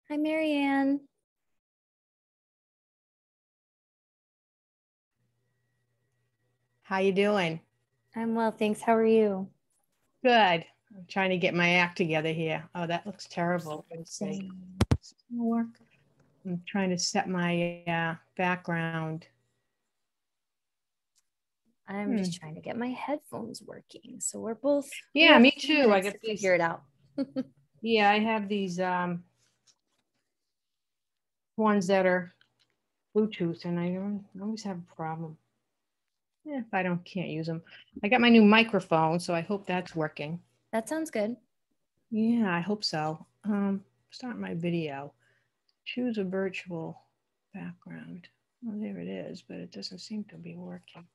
Hi, Marianne. How you doing? I'm well, thanks. How are you? Good. I'm trying to get my act together here. Oh, that looks terrible. Let's see. Does it work? I'm trying to set my background. I'm just trying to get my headphones working. So we're both. Yeah, me too. I get get to figure it out. Yeah, I have these ones that are Bluetooth, and I always have a problem. Yeah, if I can't use them. I got my new microphone, so I hope that's working. That sounds good. Yeah, I hope so. Start my video. Choose a virtual background. Well, there it is, but it doesn't seem to be working.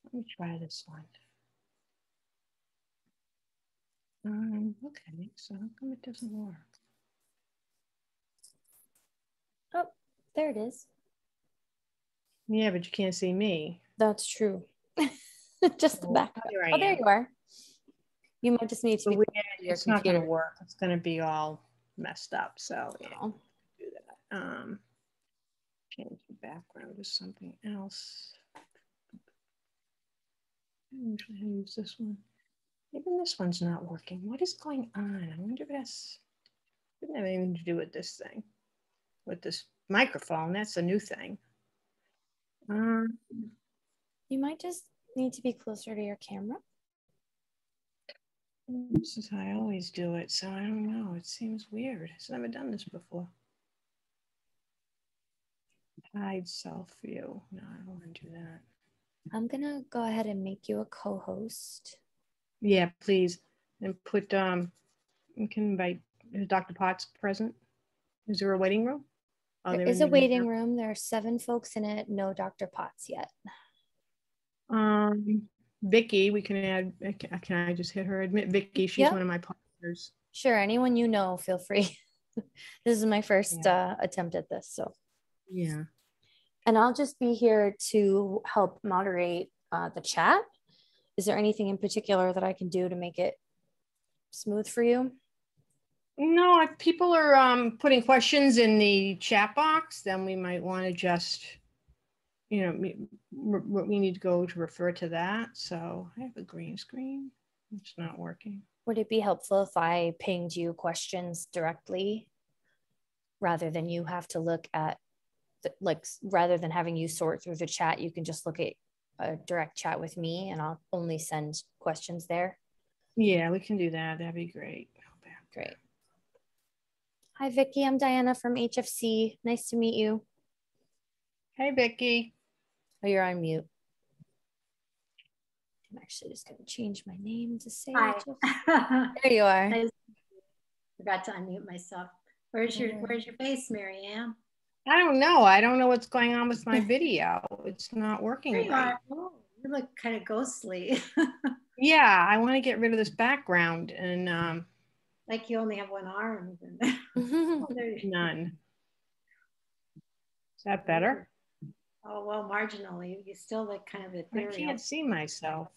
Let me try this one. Okay, so how come it doesn't work? Oh, there it is. Yeah, but you can't see me. That's true. Just the background. There Oh, there you are. You might just need to be. It's not going to work. It's going to be all messed up. So yeah, Oh. do that. Change the background to something else. I usually use this one. Even this one's not working. What is going on? I wonder if that's didn't have anything to do with this thing, with this microphone. That's a new thing. You might just need to be closer to your camera. This is how I always do it, so I don't know. It seems weird. I've never done this before. Hide self view. No, I don't want to do that. I'm gonna go ahead and make you a co-host. Yeah, please. And put you can invite Dr. Potts present. Is there a waiting room? Oh, there is a waiting room. There are 7 folks in it. No Dr. Potts yet. Vicky, we can add. Can I just hit her? Admit Vicky. She's one of my partners. Sure. Anyone you know, feel free. This is my first attempt at this. So yeah. And I'll just be here to help moderate the chat. Is there anything in particular that I can do to make it smooth for you? No, if people are putting questions in the chat box, then we might want to just, we need to go to refer to that. So I have a green screen. It's not working. Would it be helpful if I pinged you questions directly rather than you have to look at, rather than having you sort through the chat, you can just look at a direct chat with me and I'll only send questions there? Yeah, we can do that. That'd be great. Great. Hi, Vicki. I'm Diana from HFC. Nice to meet you. Hey, Vicki. Oh, you're on mute. I'm actually just going to change my name to say Hi. There you are. I forgot to unmute myself. Where's your face, Marianne? I don't know. I don't know what's going on with my video. It's not working. There you are. Oh, you look kind of ghostly. Yeah, I want to get rid of this background and like you only have one arm. None. Is that better? Oh, well, marginally. You still look kind of ethereal. I can't see myself.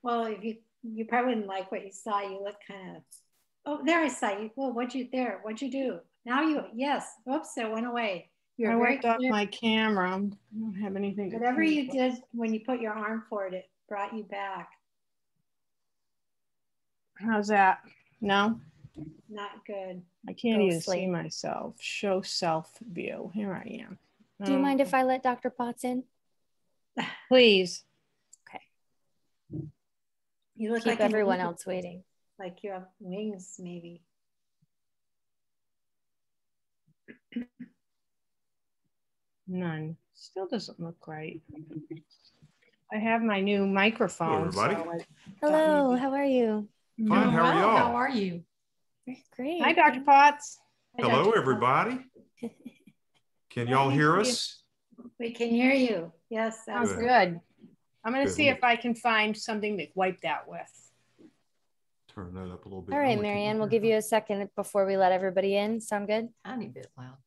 Well, if you probably didn't like what you saw. You look kind of, oh, there I saw you. Well, what'd you do? Now yes. Oops, it went away. I wiped off my camera. I don't have anything. Whatever you did when you put your arm forward, it brought you back. How's that? No? Not good. I can't even see myself. Show self view. Here I am. Do you mind if I let Dr. Potts in? Please. Okay. You look Keep like everyone else waiting. Like you have wings, maybe. None. Still doesn't look right. I have my new microphone. Hello, everybody. Hello, how are you? Fine, how are y'all? How are you? Great. Hi, Dr. Potts. Hello, everybody. Can y'all hear us? We can hear you. Yes, sounds good. I'm going to see if I can find something to wipe that with. Turn that up a little bit. All right, Marianne, we'll give you a second before we let everybody in. Sound good? Tiny bit loud.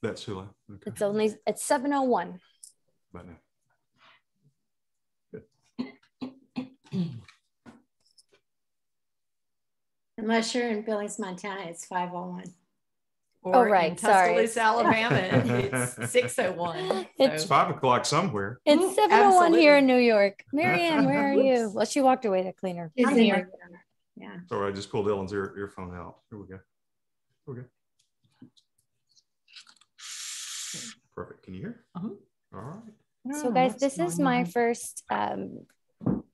That's too loud. Okay. It's 7:01. Right now. Unless you're in Billings, Montana, it's 5:01. Or in Tuscaloosa, Alabama, it's 6:01. It's 5 o'clock somewhere. It's 7:01 here in New York. Marianne, where are you? Well, she walked away to clean her. I'm here. Yeah. Sorry, I just pulled Ellen's earphone out. Here we go. Okay. Perfect. Can you hear? All right. So guys, this is my first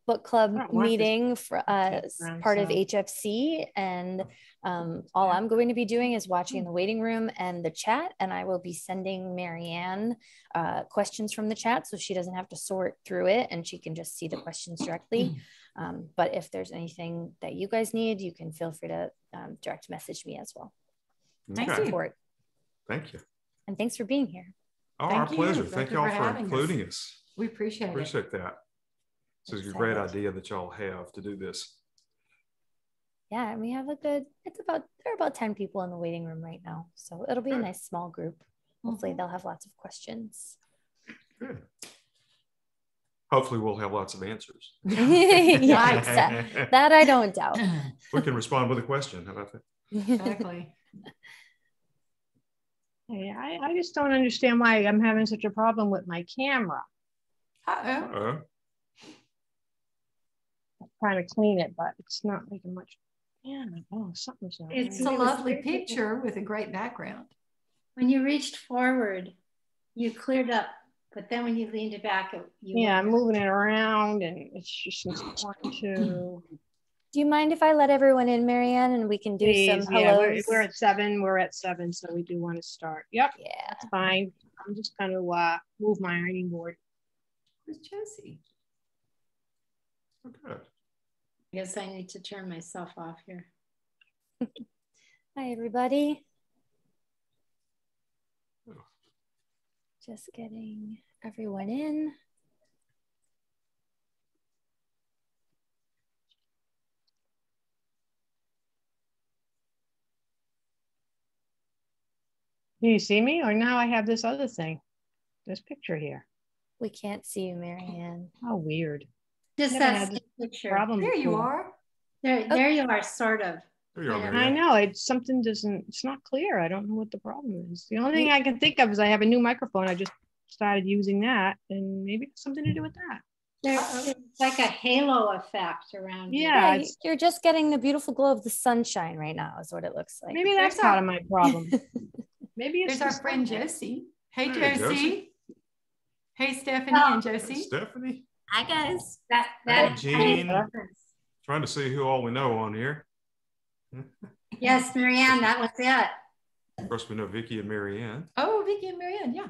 book club meeting for part of HFC, and all I'm going to be doing is watching the waiting room and the chat, and I will be sending Marianne questions from the chat so she doesn't have to sort through it and she can just see the questions directly. But if there's anything that you guys need, you can feel free to direct message me as well. Okay. Thank you. And thanks for being here. Oh, our pleasure. Thank y'all for including us. We appreciate that. This is a great idea that y'all have to do this. Yeah, and we have there are about 10 people in the waiting room right now. So it'll be a nice small group. Hopefully they'll have lots of questions. Good. Hopefully we'll have lots of answers. Yeah, that I don't doubt. We can respond with a question. How about that? Exactly. Hey, I just don't understand why I'm having such a problem with my camera. Uh-oh. I'm trying to clean it, but it's not making much. Yeah, something's not. It's a lovely picture with a great background. When you reached forward, you cleared up, but then when you leaned it back, I'm moving it around, and it's just important to. Do you mind if I let everyone in, Marianne, and we can do some hellos? We're at 7. We're at 7, so we do want to start. Yep. Yeah. That's fine. I'm just going to move my ironing board. Where's Josie? Okay. I guess I need to turn myself off here. Hi, everybody. Just getting everyone in. Do you see me? Or now I have this other thing, this picture here. We can't see you, Marianne. How weird. Just that picture. Problem there you are. There you are, sort of. There you are, I know it's not clear. I don't know what the problem is. The only thing I can think of is I have a new microphone. I just started using that, and maybe it's something to do with that. It's like a halo effect around you. Yeah, you're just getting the beautiful glow of the sunshine right now is what it looks like. Maybe that's part of my problem. Maybe it's our friend Josie. Hey, Josie. Josie. Hey, Stephanie and Josie. Stephanie. Hi, guys. Hey, Jean. Trying to see who all we know on here. Yes, Marianne, that was it. Of course, we know Vicki and Marianne. Oh, Vicki and Marianne, yeah.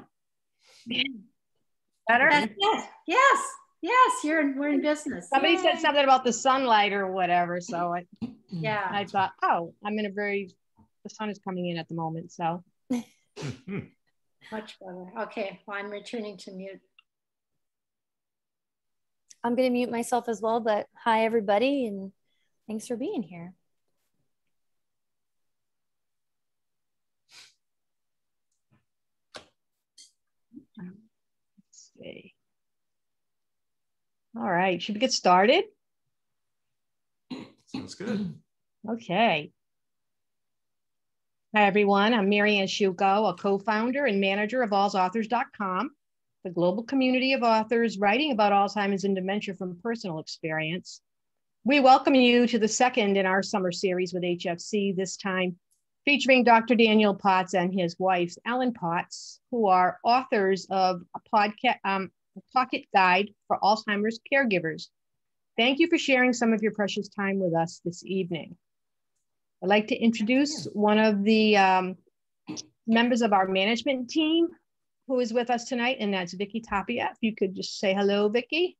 Better? That's it. Yes, we're in business. Somebody said something about the sunlight or whatever, so I thought, the sun is coming in at the moment, so. Much better. Okay, well, I'm returning to mute. I'm going to mute myself as well, but hi, everybody, and thanks for being here. Let's see. All right, should we get started? Sounds good. Okay. Hi, everyone. I'm Marianne Shuko, a co-founder and manager of allsauthors.com, the global community of authors writing about Alzheimer's and dementia from personal experience. We welcome you to the second in our summer series with HFC, this time featuring Dr. Daniel Potts and his wife, Ellen Potts, who are authors of a pocket guide for Alzheimer's caregivers. Thank you for sharing some of your precious time with us this evening. I'd like to introduce one of the members of our management team who is with us tonight, and that's Vicki Tapia. If you could just say hello, Vicki.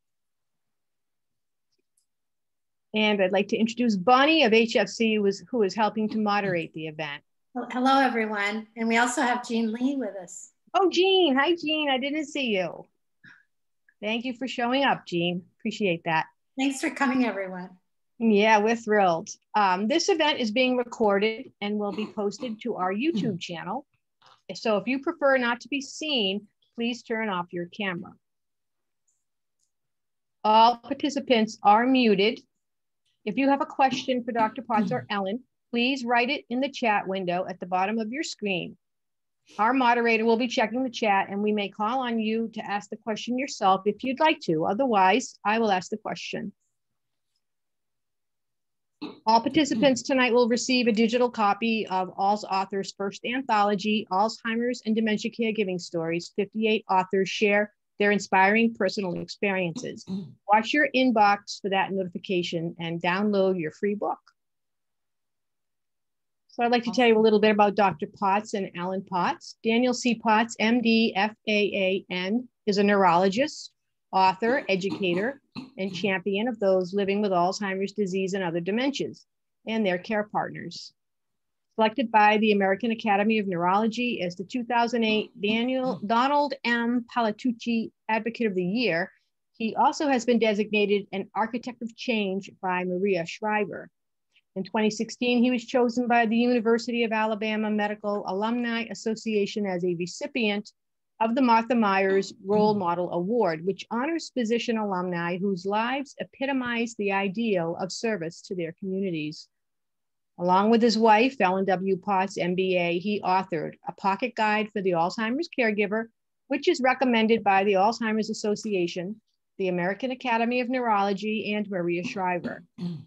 And I'd like to introduce Bonnie of HFC, who is helping to moderate the event. Well, hello, everyone. And we also have Jean Lee with us. Oh, Jean. Hi, Jean. I didn't see you. Thank you for showing up, Jean. Appreciate that. Thanks for coming, everyone. Yeah, we're thrilled. This event is being recorded and will be posted to our YouTube channel. So if you prefer not to be seen, please turn off your camera. All participants are muted. If you have a question for Dr. Potts or Ellen, please write it in the chat window at the bottom of your screen. Our moderator will be checking the chat, and we may call on you to ask the question yourself if you'd like to. Otherwise, I will ask the question. All participants tonight will receive a digital copy of All's authors' first anthology, Alzheimer's and Dementia Caregiving Stories. 58 authors share their inspiring personal experiences. Watch your inbox for that notification and download your free book. So I'd like to tell you a little bit about Dr. Potts and Ellen Potts. Daniel C. Potts, MD, FAAN, is a neurologist, author, educator, and champion of those living with Alzheimer's disease and other dementias, and their care partners. Selected by the American Academy of Neurology as the 2008 Donald M. Palatucci Advocate of the Year, he also has been designated an Architect of Change by Maria Shriver. In 2016, he was chosen by the University of Alabama Medical Alumni Association as a recipient of the Martha Myers Role Model Award, which honors physician alumni whose lives epitomize the ideal of service to their communities. Along with his wife, Ellen W. Potts, MBA, he authored a pocket guide for the Alzheimer's caregiver, which is recommended by the Alzheimer's Association, the American Academy of Neurology, and Maria Shriver.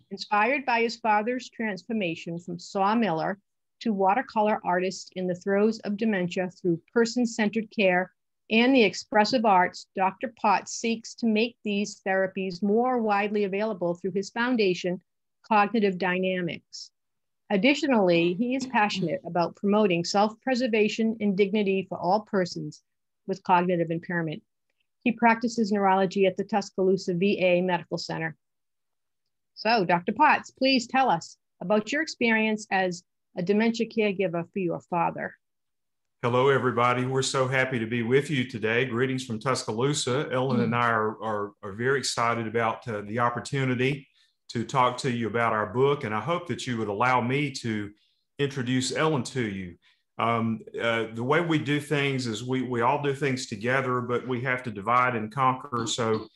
Inspired by his father's transformation from sawmiller to watercolor artist in the throes of dementia through person-centered care and the expressive arts, Dr. Potts seeks to make these therapies more widely available through his foundation, Cognitive Dynamics. Additionally, he is passionate about promoting self-preservation and dignity for all persons with cognitive impairment. He practices neurology at the Tuscaloosa VA Medical Center. So, Dr. Potts, please tell us about your experience as a dementia caregiver for your father. Hello, everybody. We're so happy to be with you today. Greetings from Tuscaloosa. Ellen and I are very excited about the opportunity to talk to you about our book, and I hope that you would allow me to introduce Ellen to you. The way we do things is we all do things together, but we have to divide and conquer. So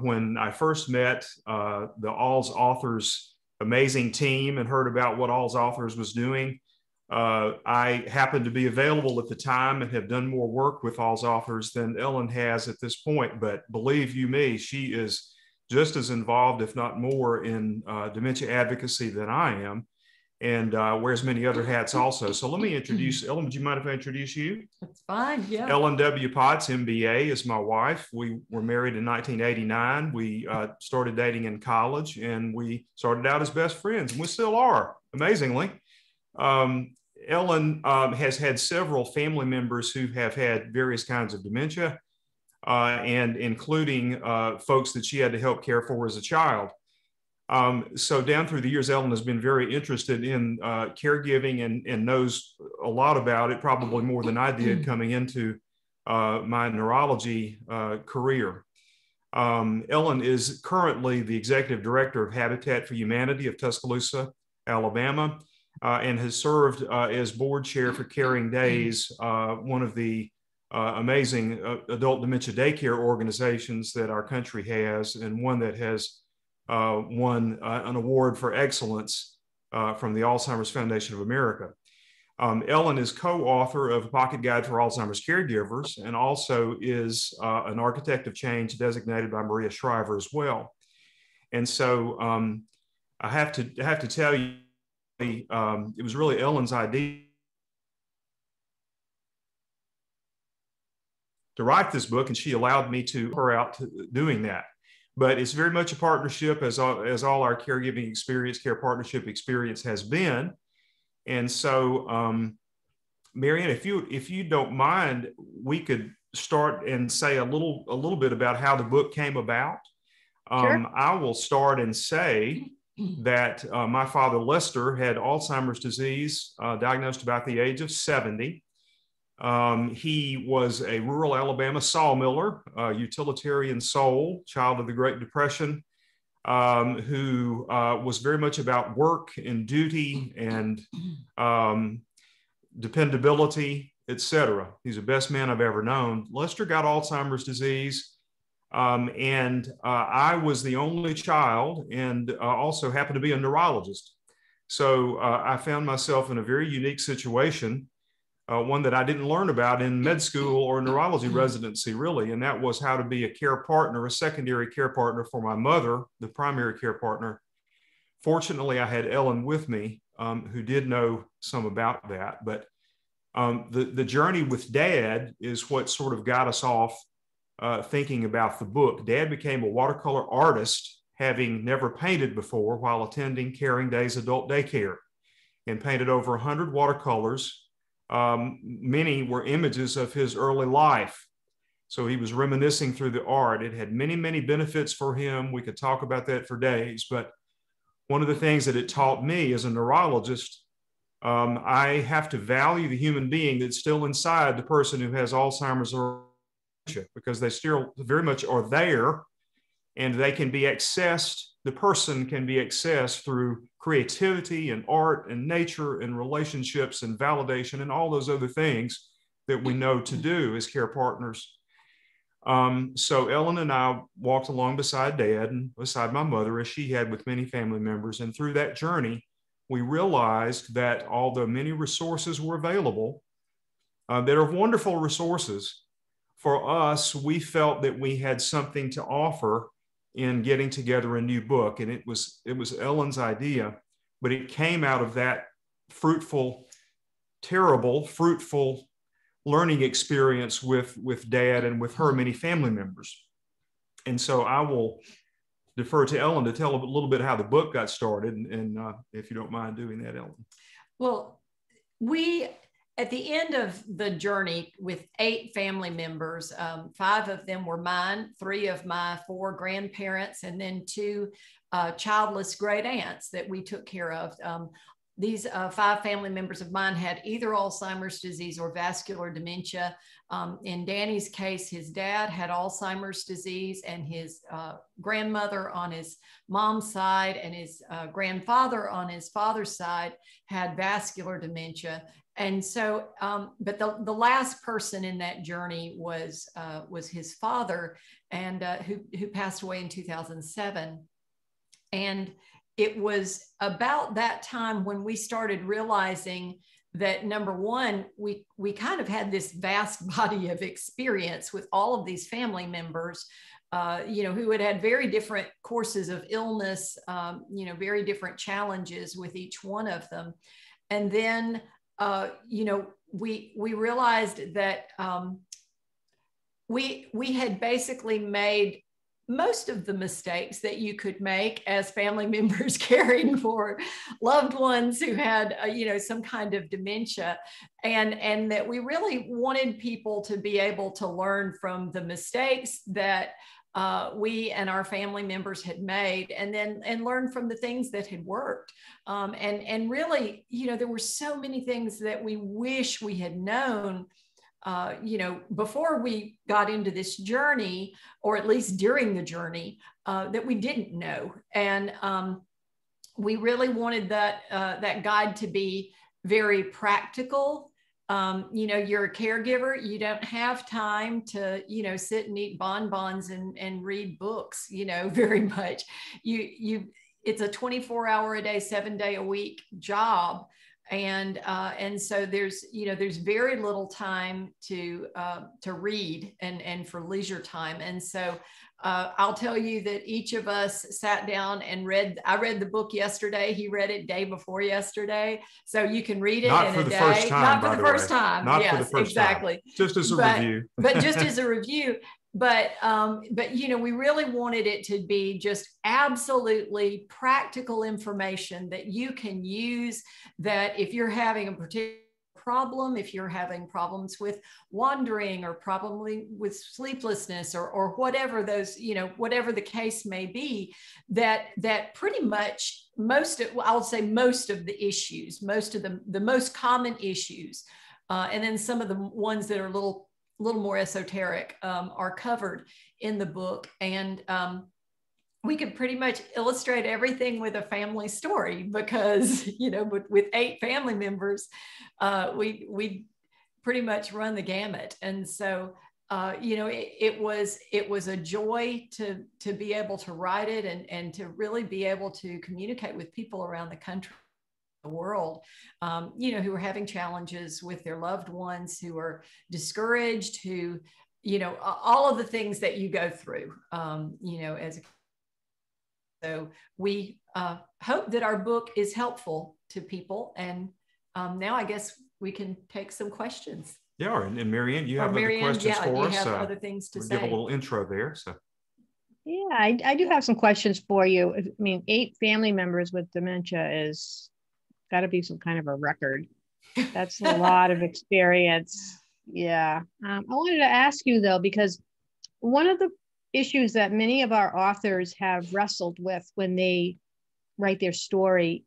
when I first met the All's Authors amazing team and heard about what All's Authors was doing, I happened to be available at the time and have done more work with All's Authors than Ellen has at this point. But believe you me, she is just as involved, if not more, in dementia advocacy than I am, and wears many other hats also. So let me introduce Ellen. Would you mind if I introduce you? That's fine, yeah. Ellen W. Potts, MBA, is my wife. We were married in 1989. We started dating in college, and we started out as best friends, and we still are, amazingly. Ellen has had several family members who have had various kinds of dementia, and including folks that she had to help care for as a child. So down through the years, Ellen has been very interested in caregiving and knows a lot about it, probably more than I did coming into my neurology career. Ellen is currently the executive director of Habitat for Humanity of Tuscaloosa, Alabama, and has served as board chair for Caring Days, one of the amazing adult dementia daycare organizations that our country has, and one that has won an award for excellence from the Alzheimer's Foundation of America. Ellen is co-author of a pocket guide for Alzheimer's caregivers, and also is an architect of change designated by Maria Shriver as well. And so I have to tell you, it was really Ellen's idea to write this book, and she allowed me to her out to doing that. But it's very much a partnership, as all our caregiving experience, care partnership experience has been. And so, Marianne, if you don't mind, we could start and say a little bit about how the book came about. Sure. I will start and say that my father, Lester, had Alzheimer's disease, diagnosed about the age of 70. He was a rural Alabama sawmiller, utilitarian soul, child of the Great Depression, who was very much about work and duty and dependability, etc. He's the best man I've ever known. Lester got Alzheimer's disease, and I was the only child, and also happened to be a neurologist. So I found myself in a very unique situation, one that I didn't learn about in med school or neurology residency, really. And that was how to be a care partner, a secondary care partner for my mother, the primary care partner. Fortunately, I had Ellen with me, who did know some about that. But the journey with Dad is what sort of got us off thinking about the book. Dad became a watercolor artist, having never painted before, while attending Caring Days Adult Daycare, and painted over 100 watercolors. Many were images of his early life. So he was reminiscing through the art. It had many, many benefits for him. We could talk about that for days. But one of the things that it taught me as a neurologist, I have to value the human being that's still inside the person who has Alzheimer's or dementia, because they still very much are there, and they can be accessed. The person can be accessed through creativity and art and nature and relationships and validation and all those other things that we know to do as care partners. So Ellen and I walked along beside Dad and beside my mother, as she had with many family members. And through that journey, we realized that although many resources were available, that are wonderful resources, for us, we felt that we had something to offer in getting together a new book. And it was Ellen's idea, but it came out of that fruitful learning experience with Dad and with her many family members. And so I will defer to Ellen to tell a little bit how the book got started, and if you don't mind doing that, Ellen. Well, at the end of the journey with 8 family members, 5 of them were mine, 3 of my 4 grandparents, and then 2 childless great aunts that we took care of. These 5 family members of mine had either Alzheimer's disease or vascular dementia. In Danny's case, his dad had Alzheimer's disease, and his grandmother on his mom's side and his grandfather on his father's side had vascular dementia. And so, but the last person in that journey was his father, and who passed away in 2007. And it was about that time when we started realizing that, number one, we kind of had this vast body of experience with all of these family members, who had had very different courses of illness, very different challenges with each one of them. And then, we realized that we had basically made most of the mistakes that you could make as family members caring for loved ones who had, some kind of dementia, and that we really wanted people to be able to learn from the mistakes that we and our family members had made, and learn from the things that had worked. And really, there were so many things that we wish we had known, before we got into this journey, or at least during the journey, that we didn't know. And we really wanted that guide to be very practical. You're a caregiver, you don't have time to, sit and eat bonbons and read books, very much. It's a 24-hour-a-day, 7-day-a-week job. And so there's very little time to read and for leisure time. And so I'll tell you that each of us sat down and I read the book yesterday. He read it day before yesterday. So you can read it in a day. Not for the first time. Not for the first time. Just as a review. But just as a review. But we really wanted it to be just absolutely practical information that you can use, that if you're having a particular problem, if you're having problems with wandering or probably with sleeplessness or whatever those, whatever the case may be, that pretty much most of the issues, most of the most common issues, and then some of the ones that are a little more esoteric, are covered in the book. And we could pretty much illustrate everything with a family story, because, with 8 family members, we pretty much run the gamut. And so, it was a joy to be able to write it and to really be able to communicate with people around the country the world, you know, who are having challenges with their loved ones, who are discouraged, who, you know, all of the things that you go through, you know, as a. So we hope that our book is helpful to people. And now I guess we can take some questions. Yeah, and Marianne, you have other questions for us? You have other things to say. Give a little intro there. So. Yeah, I do have some questions for you. I mean, 8 family members with dementia is got to be some kind of a record. That's a lot of experience. Yeah. I wanted to ask you, though, because one of the issues that many of our authors have wrestled with when they write their story,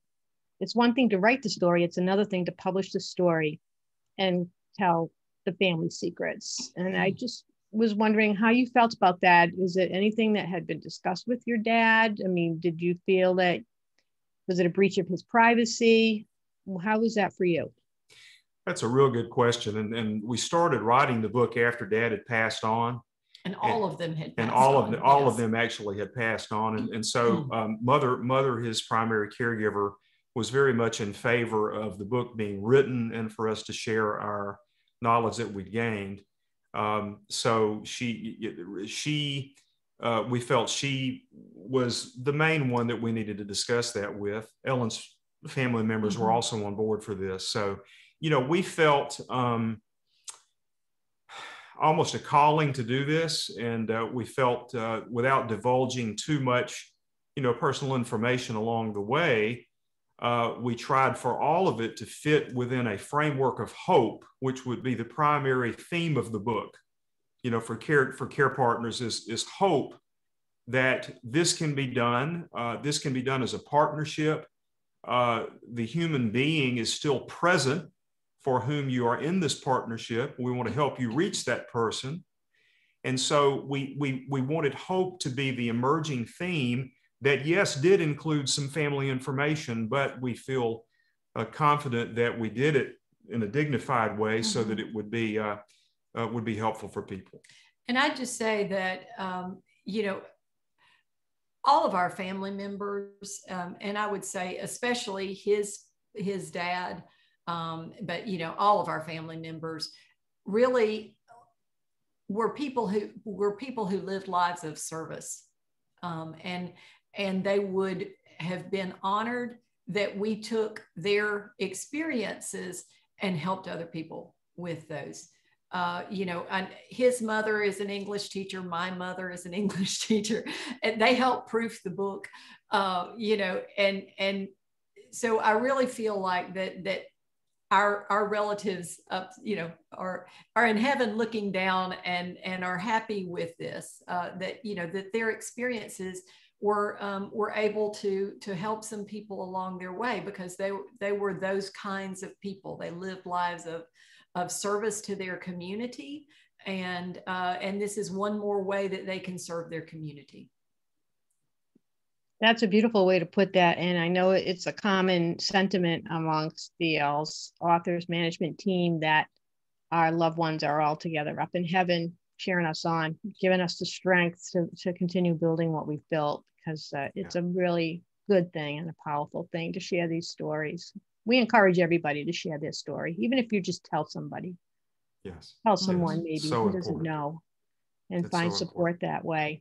it's one thing to write the story, it's another thing to publish the story and tell the family secrets. And I just was wondering how you felt about that. Is it anything that had been discussed with your dad? I mean, did you feel that, was it a breach of his privacy? How was that for you? That's a real good question. And we started writing the book after Dad had passed on. And all of them had passed on. And all of them actually had passed on. And so mother, his primary caregiver, was very much in favor of the book being written and for us to share our knowledge that we gained. So we felt she was the main one that we needed to discuss that with. Ellen's family members were also on board for this. So, you know, we felt almost a calling to do this. And we felt without divulging too much, you know, personal information along the way, we tried for all of it to fit within a framework of hope, which would be the primary theme of the book. You know, for care partners is hope that this can be done. This can be done as a partnership. The human being is still present for whom you are in this partnership. We want to help you reach that person. And so we wanted hope to be the emerging theme that, yes, did include some family information, but we feel confident that we did it in a dignified way so that it would be helpful for people. And I'd just say that, you know, all of our family members, and I would say especially his dad, but, you know, all of our family members really were people who lived lives of service. And they would have been honored that we took their experiences and helped other people with those. You know, and his mother is an English teacher. My mother is an English teacher, and they helped proof the book. You know, and so I really feel like that our relatives up, you know, are in heaven looking down and are happy with this. That, you know, that their experiences were able to help some people along their way, because they were those kinds of people. They lived lives of service to their community, and this is one more way that they can serve their community. That's a beautiful way to put that. And I know it's a common sentiment amongst the authors management team that our loved ones are all together up in heaven, cheering us on, giving us the strength to continue building what we've built, because it's a really good thing and a powerful thing to share these stories. We encourage everybody to share their story, even if you just tell somebody. Yes. Tell someone maybe so who doesn't know, and it's find so support important that way.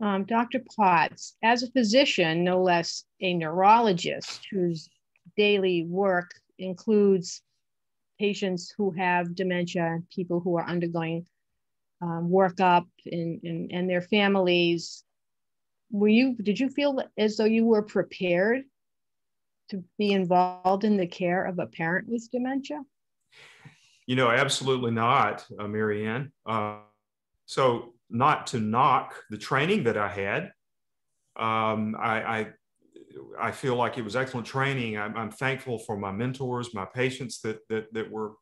Dr. Potts, as a physician, no less a neurologist whose daily work includes patients who have dementia, people who are undergoing workup and their families, did you feel as though you were prepared to be involved in the care of a parent with dementia? You know, absolutely not, Marianne. So not to knock the training that I had. I feel like it was excellent training. I'm thankful for my mentors, my patients that were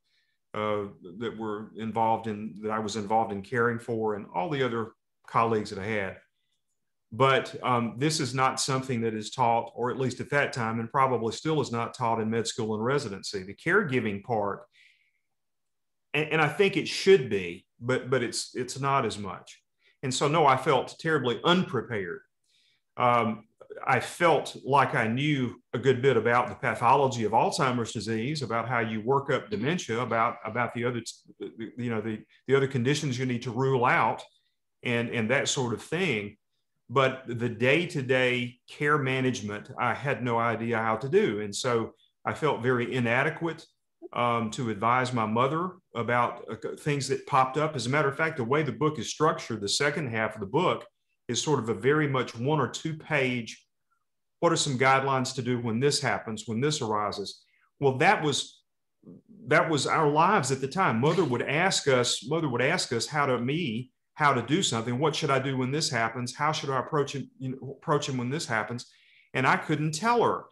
involved in, that I was involved in caring for, and all the other colleagues that I had. But this is not something that is taught, or at least at that time, and probably still is not taught in med school and residency. The caregiving part, and I think it should be, but it's not as much. And so, no, I felt terribly unprepared. I felt like I knew a good bit about the pathology of Alzheimer's disease, about how you work up dementia, about the other, the other conditions you need to rule out, and that sort of thing. But the day-to-day care management, I had no idea how to do. And so I felt very inadequate to advise my mother about things that popped up. As a matter of fact, the way the book is structured, the second half of the book is sort of a very much 1 or 2 page, what are some guidelines to do when this happens, when this arises? Well, that was our lives at the time. Mother would ask us how to do something. What should I do when this happens? How should I approach him when this happens? And I couldn't tell her.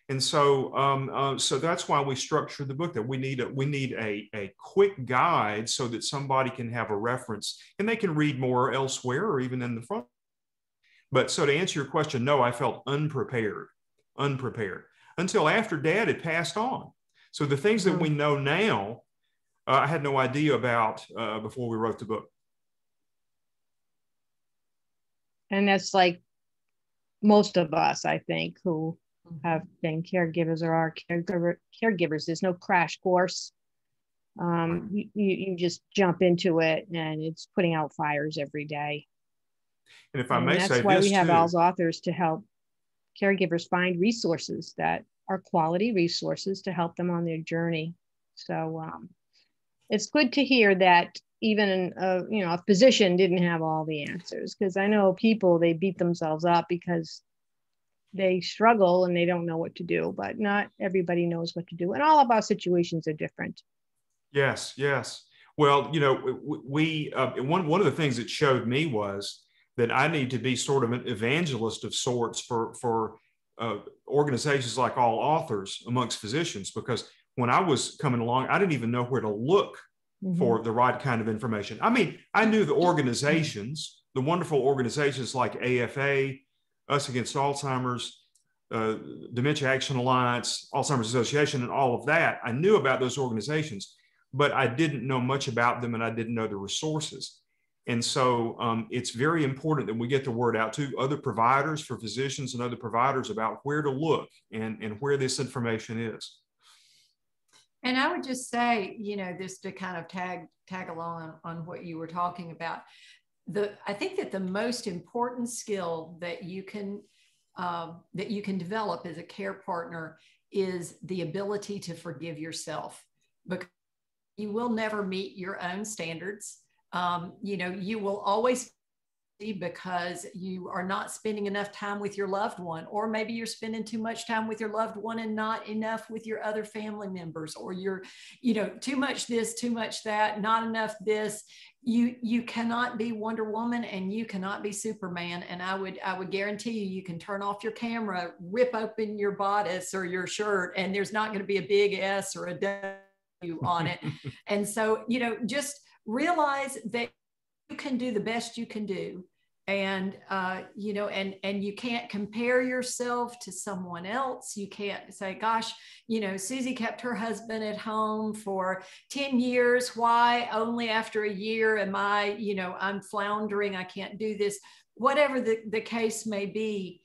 And so, so that's why we structured the book, that we need a quick guide so that somebody can have a reference and they can read more elsewhere or even in the front. But so to answer your question, no, I felt unprepared until after Dad had passed on. So the things that we know now, I had no idea about before we wrote the book. And that's like most of us, I think, who have been caregivers or are caregivers. There's no crash course. You just jump into it, and it's putting out fires every day. And if I may say this too, that's why we have Al's authors to help caregivers find resources that are quality resources to help them on their journey. So it's good to hear that even a physician didn't have all the answers, because I know people, they beat themselves up because they struggle and they don't know what to do, but not everybody knows what to do. And all of our situations are different. Yes, yes. Well, one of the things that showed me was that I need to be sort of an evangelist of sorts for organizations like All Authors amongst physicians, because when I was coming along, I didn't even know where to look for the right kind of information. I mean, I knew the organizations, the wonderful organizations like AFA, Us Against Alzheimer's, Dementia Action Alliance, Alzheimer's Association, and all of that. I knew about those organizations, but I didn't know much about them, and I didn't know the resources. And so it's very important that we get the word out to other providers, for physicians and other providers, about where to look and where this information is. And I would just say, just to kind of tag along on what you were talking about, I think that the most important skill that you can develop as a care partner is the ability to forgive yourself, because you will never meet your own standards. You will always, because you are not spending enough time with your loved one, or maybe you're spending too much time with your loved one and not enough with your other family members, or you're, too much this, too much that, not enough this. You cannot be Wonder Woman and you cannot be Superman. And I would guarantee you can turn off your camera, rip open your bodice or your shirt, and there's not going to be a big S or a W on it. And so, just realize that you can do the best you can do. And, and you can't compare yourself to someone else. You can't say, gosh, Susie kept her husband at home for 10 years. Why only after a year am I, I'm floundering. I can't do this. Whatever the case may be,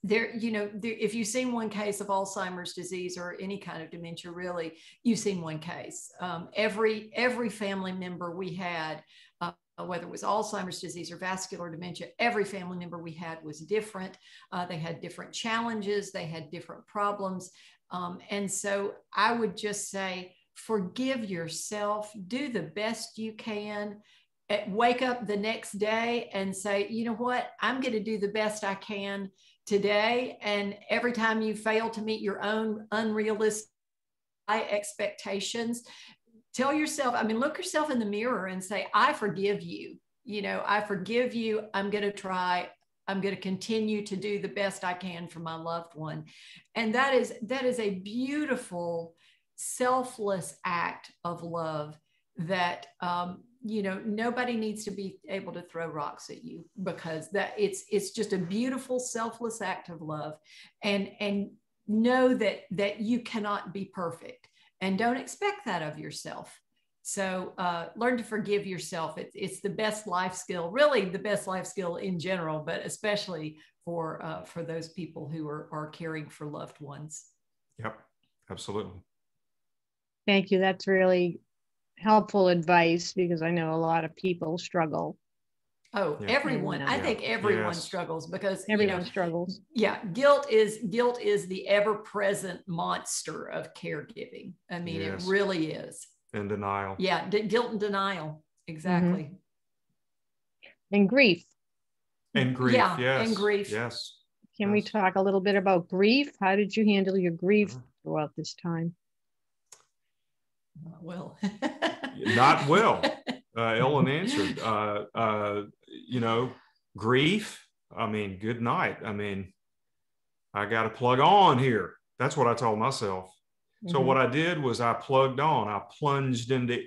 if you've seen one case of Alzheimer's disease or any kind of dementia, really, you've seen one case. Every family member we had, whether it was Alzheimer's disease or vascular dementia, every family member we had was different. They had different challenges. They had different problems. And so I would just say, forgive yourself, do the best you can, wake up the next day and say, you know what, I'm going to do the best I can today. And every time you fail to meet your own unrealistic expectations, tell yourself, look yourself in the mirror and say, I forgive you. I forgive you. I'm going to try. I'm going to continue to do the best I can for my loved one. And that is a beautiful, selfless act of love that, nobody needs to be able to throw rocks at you, because it's just a beautiful, selfless act of love. And know that you cannot be perfect. And don't expect that of yourself. So learn to forgive yourself. It's the best life skill, really the best life skill in general, but especially for those people who are caring for loved ones. Yep, absolutely. Thank you. That's really helpful advice, because I know a lot of people struggle. Oh, Yeah. everyone. And, I think everyone Yes. struggles, because everyone struggles. Yeah, guilt is the ever-present monster of caregiving. I mean, Yes. it really is. And denial. Yeah, guilt and denial. Exactly. And grief. And grief. Yeah, Yes. and grief. Yes. Can we talk a little bit about grief? How did you handle your grief throughout this time? Not well. Not well. Ellen answered. You know, grief. I mean, good night. I mean, I got to plug on here. That's what I told myself. So what I did was I plugged on. I plunged into,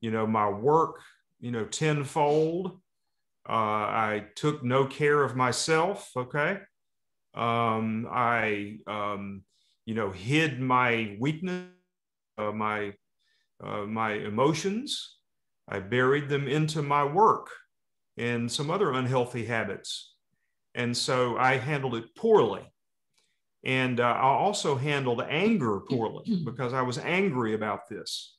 you know, my work, you know, tenfold. I took no care of myself. Okay. I, you know, hid my weakness, my emotions. I buried them into my work and some other unhealthy habits. And so I handled it poorly. And I also handled anger poorly, because I was angry about this.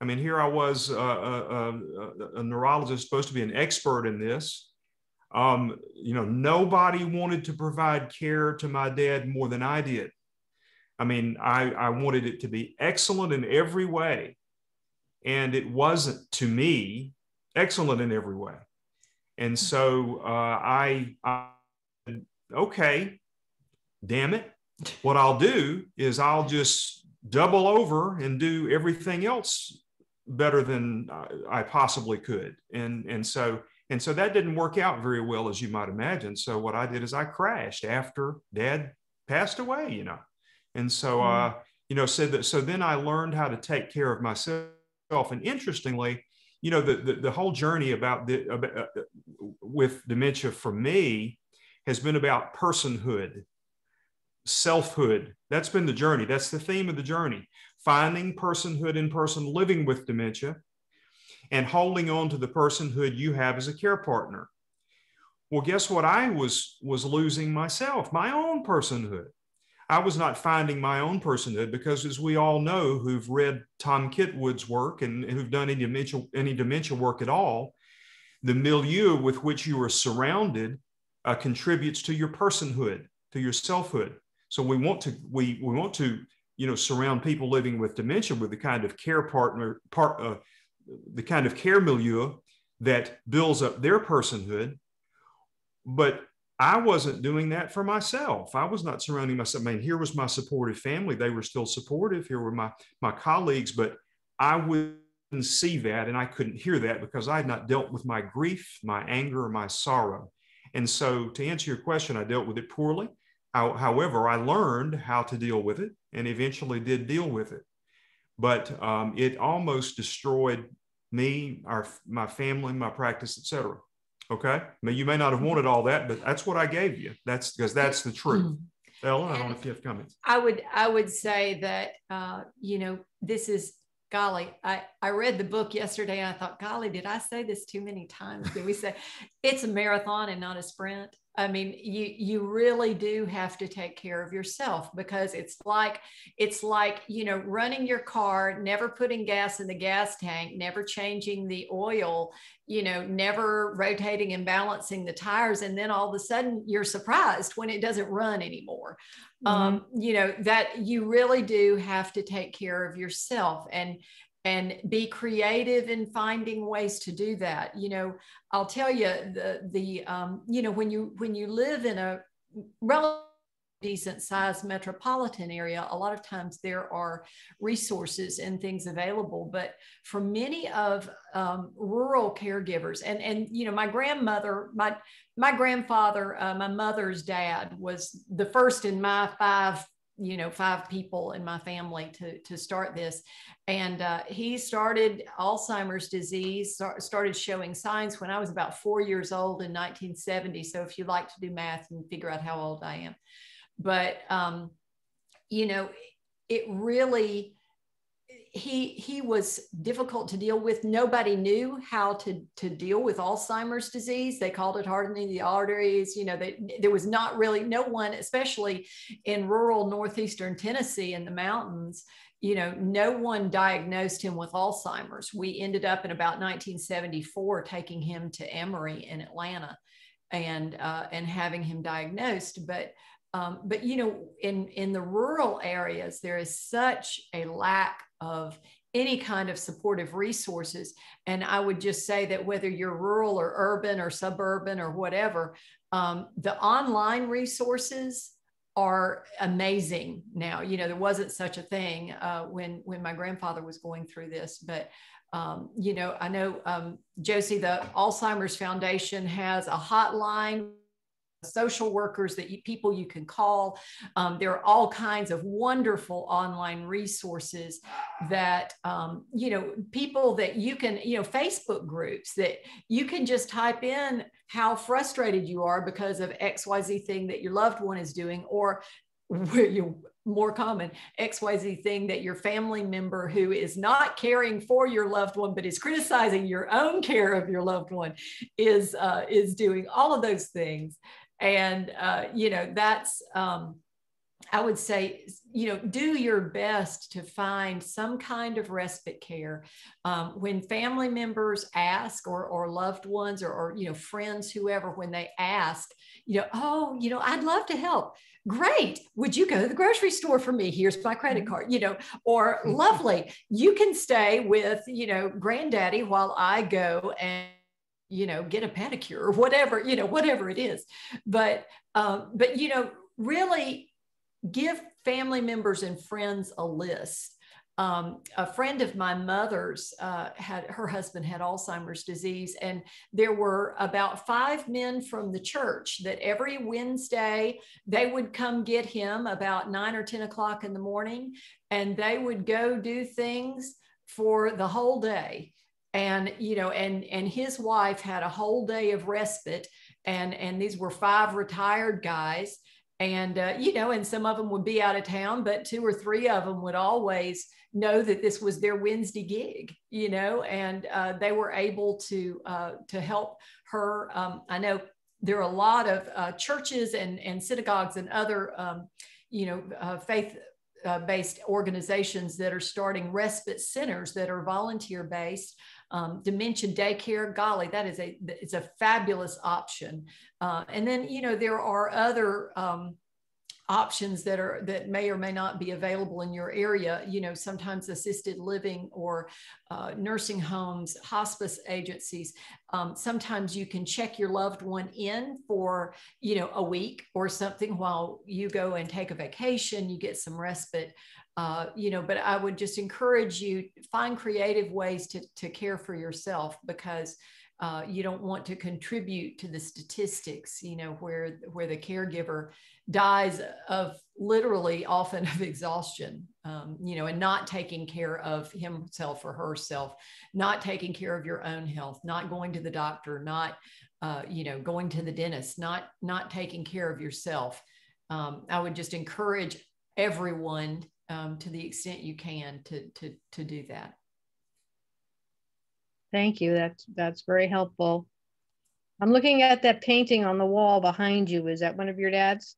I mean, here I was, a neurologist, supposed to be an expert in this. You know, nobody wanted to provide care to my dad more than I did. I mean, I wanted it to be excellent in every way. And it wasn't, to me, excellent in every way. And so I okay, damn it. What I'll do is I'll just double over and do everything else better than I possibly could. And so that didn't work out very well, as you might imagine. So what I did is I crashed after Dad passed away, you know. And so, you know, so then I learned how to take care of myself. And interestingly, you know, the whole journey with dementia for me has been about personhood, selfhood. That's been the journey. That's the theme of the journey. Finding personhood in person living with dementia and holding on to the personhood you have as a care partner. Well, guess what? I was losing myself, my own personhood. I was not finding my own personhood, because, as we all know who've read Tom Kitwood's work and who've done any dementia work at all, the milieu with which you are surrounded contributes to your personhood, to your selfhood. So we want to you know, surround people living with dementia with the kind of care the kind of care milieu that builds up their personhood. But I wasn't doing that for myself. I was not surrounding myself. I mean, here was my supportive family. They were still supportive. Here were my colleagues, but I wouldn't see that, and I couldn't hear that, because I had not dealt with my grief, my anger, my sorrow. And so, to answer your question, I dealt with it poorly. However, I learned how to deal with it, and eventually did deal with it. But it almost destroyed me, my family, my practice, etc. Okay. I mean, you may not have wanted all that, but that's what I gave you. That's because that's the truth. Ellen, I don't know if you have comments. I would say that, you know, this is, golly, I read the book yesterday and I thought, golly, did I say this too many times? Did we say it's a marathon and not a sprint? I mean, you really do have to take care of yourself, because it's like, you know, running your car, never putting gas in the gas tank, never changing the oil, you know, never rotating and balancing the tires. And then all of a sudden you're surprised when it doesn't run anymore. You know, that you really do have to take care of yourself and be creative in finding ways to do that. You know, I'll tell you, you know, when you live in a relatively decent sized metropolitan area, a lot of times there are resources and things available. But for many of rural caregivers, and you know, my grandmother, my grandfather, my mother's dad was the first in my five people in my family to start this. And he started Alzheimer's disease, started showing signs when I was about 4 years old in 1970. So if you like to do math and figure out how old I am. But, you know, it really, he was difficult to deal with. Nobody knew how to deal with Alzheimer's disease. They called it hardening the arteries. You know, there was not really no one, especially in rural northeastern Tennessee in the mountains, you know, no one diagnosed him with Alzheimer's. We ended up in about 1974 taking him to Emory in Atlanta and having him diagnosed. But you know, in the rural areas, there is such a lack of any kind of supportive resources. And I would just say that whether you're rural or urban or suburban or whatever, the online resources are amazing now. You know, there wasn't such a thing when my grandfather was going through this, but you know, I know, Josie, the Alzheimer's Foundation has a hotline, social workers people you can call. There are all kinds of wonderful online resources that, you know, people that you can, you know, Facebook groups that you can just type in how frustrated you are because of XYZ thing that your loved one is doing, or more common XYZ thing that your family member who is not caring for your loved one, but is criticizing your own care of your loved one is doing. All of those things. And, you know, that's, I would say, you know, do your best to find some kind of respite care. When family members ask, or loved ones, or, you know, friends, whoever, when they ask, you know, oh, you know, I'd love to help. Great. Would you go to the grocery store for me? Here's my credit card, you know, or lovely. You can stay with, you know, granddaddy while I go and, you know, get a pedicure or whatever, you know, whatever it is. But, you know, really give family members and friends a list. A friend of my mother's her husband had Alzheimer's disease, and there were about 5 men from the church that every Wednesday they would come get him about 9 or 10 o'clock in the morning, and they would go do things for the whole day. And, you know, and his wife had a whole day of respite, and these were 5 retired guys. And, you know, and some of them would be out of town, but 2 or 3 of them would always know that this was their Wednesday gig, you know, and they were able to help her. I know there are a lot of churches and synagogues and other, you know, faith-based organizations that are starting respite centers that are volunteer-based. Dementia daycare, golly, it's a fabulous option. And then, you know, there are other options that may or may not be available in your area. You know, sometimes assisted living or nursing homes, hospice agencies. Sometimes you can check your loved one in for, you know, a week or something while you go and take a vacation, you get some respite. You know, but I would just encourage you to find creative ways to care for yourself, because you don't want to contribute to the statistics, you know, where the caregiver dies of literally often of exhaustion, you know, and not taking care of himself or herself, not taking care of your own health, not going to the doctor, not, you know, going to the dentist, not taking care of yourself. I would just encourage everyone to the extent you can to do that. Thank you. That's very helpful. I'm looking at that painting on the wall behind you. Is that one of your dad's?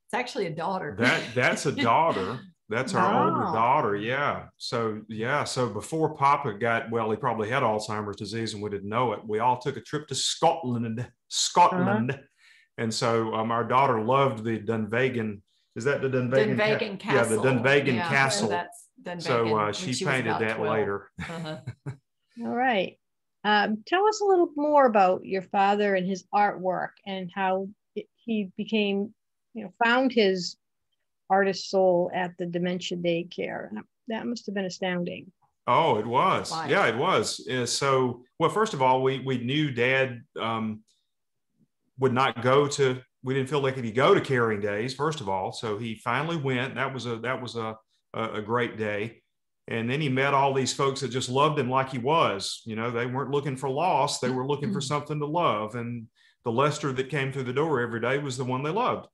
It's actually a daughter. That's a daughter. That's our older daughter. Yeah. So before Papa got, well, he probably had Alzheimer's disease and we didn't know it. We all took a trip to Scotland. And so our daughter loved the Dunvegan. Is that the Dunvegan Castle? Yeah, the Dunvegan Castle. That's Dunvegan, so she painted that 12. Later. All right. Tell us a little more about your father and his artwork and how he became, you know, found his artist soul at the dementia daycare. That must have been astounding. Oh, it was. Yeah, it was. So, well, first of all, we knew Dad would not go to. We didn't feel like he could go to caring days, first of all. So he finally went. That was a great day. And then he met all these folks that just loved him like he was. You know, they weren't looking for loss. They were looking for something to love. And the Lester that came through the door every day was the one they loved.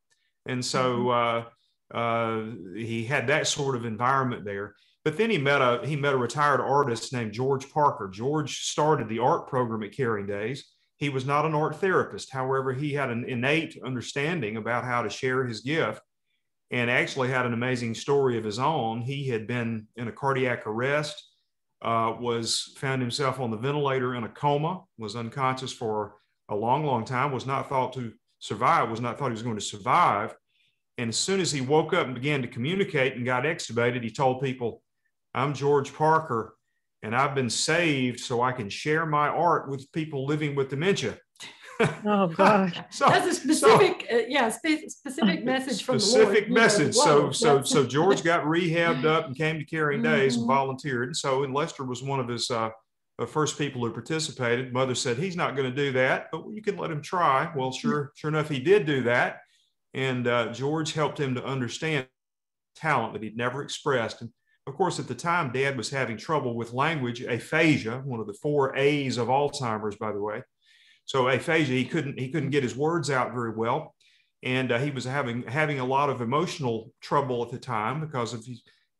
And so he had that sort of environment there. But then he met a retired artist named George Parker. George started the art program at Caring Days. He was not an art therapist. However, he had an innate understanding about how to share his gift, and actually had an amazing story of his own. He had been in a cardiac arrest, found himself on the ventilator in a coma, was unconscious for a long, long time, was not thought to survive, was not thought he was going to survive. And as soon as he woke up and began to communicate and got extubated, he told people, "I'm George Parker, and I've been saved so I can share my art with people living with dementia." Oh God! So that's a specific, specific message from the Lord. Specific message. So George got rehabbed up and came to Caring Days and volunteered. And so, and Lester was one of his first people who participated. Mother said, "He's not going to do that, but you can let him try." Well, sure enough, he did do that. And George helped him to understand talent that he'd never expressed. And of course, at the time, Dad was having trouble with language, aphasia, one of the 4 A's of Alzheimer's, by the way. So aphasia, he couldn't get his words out very well. And he was having a lot of emotional trouble at the time because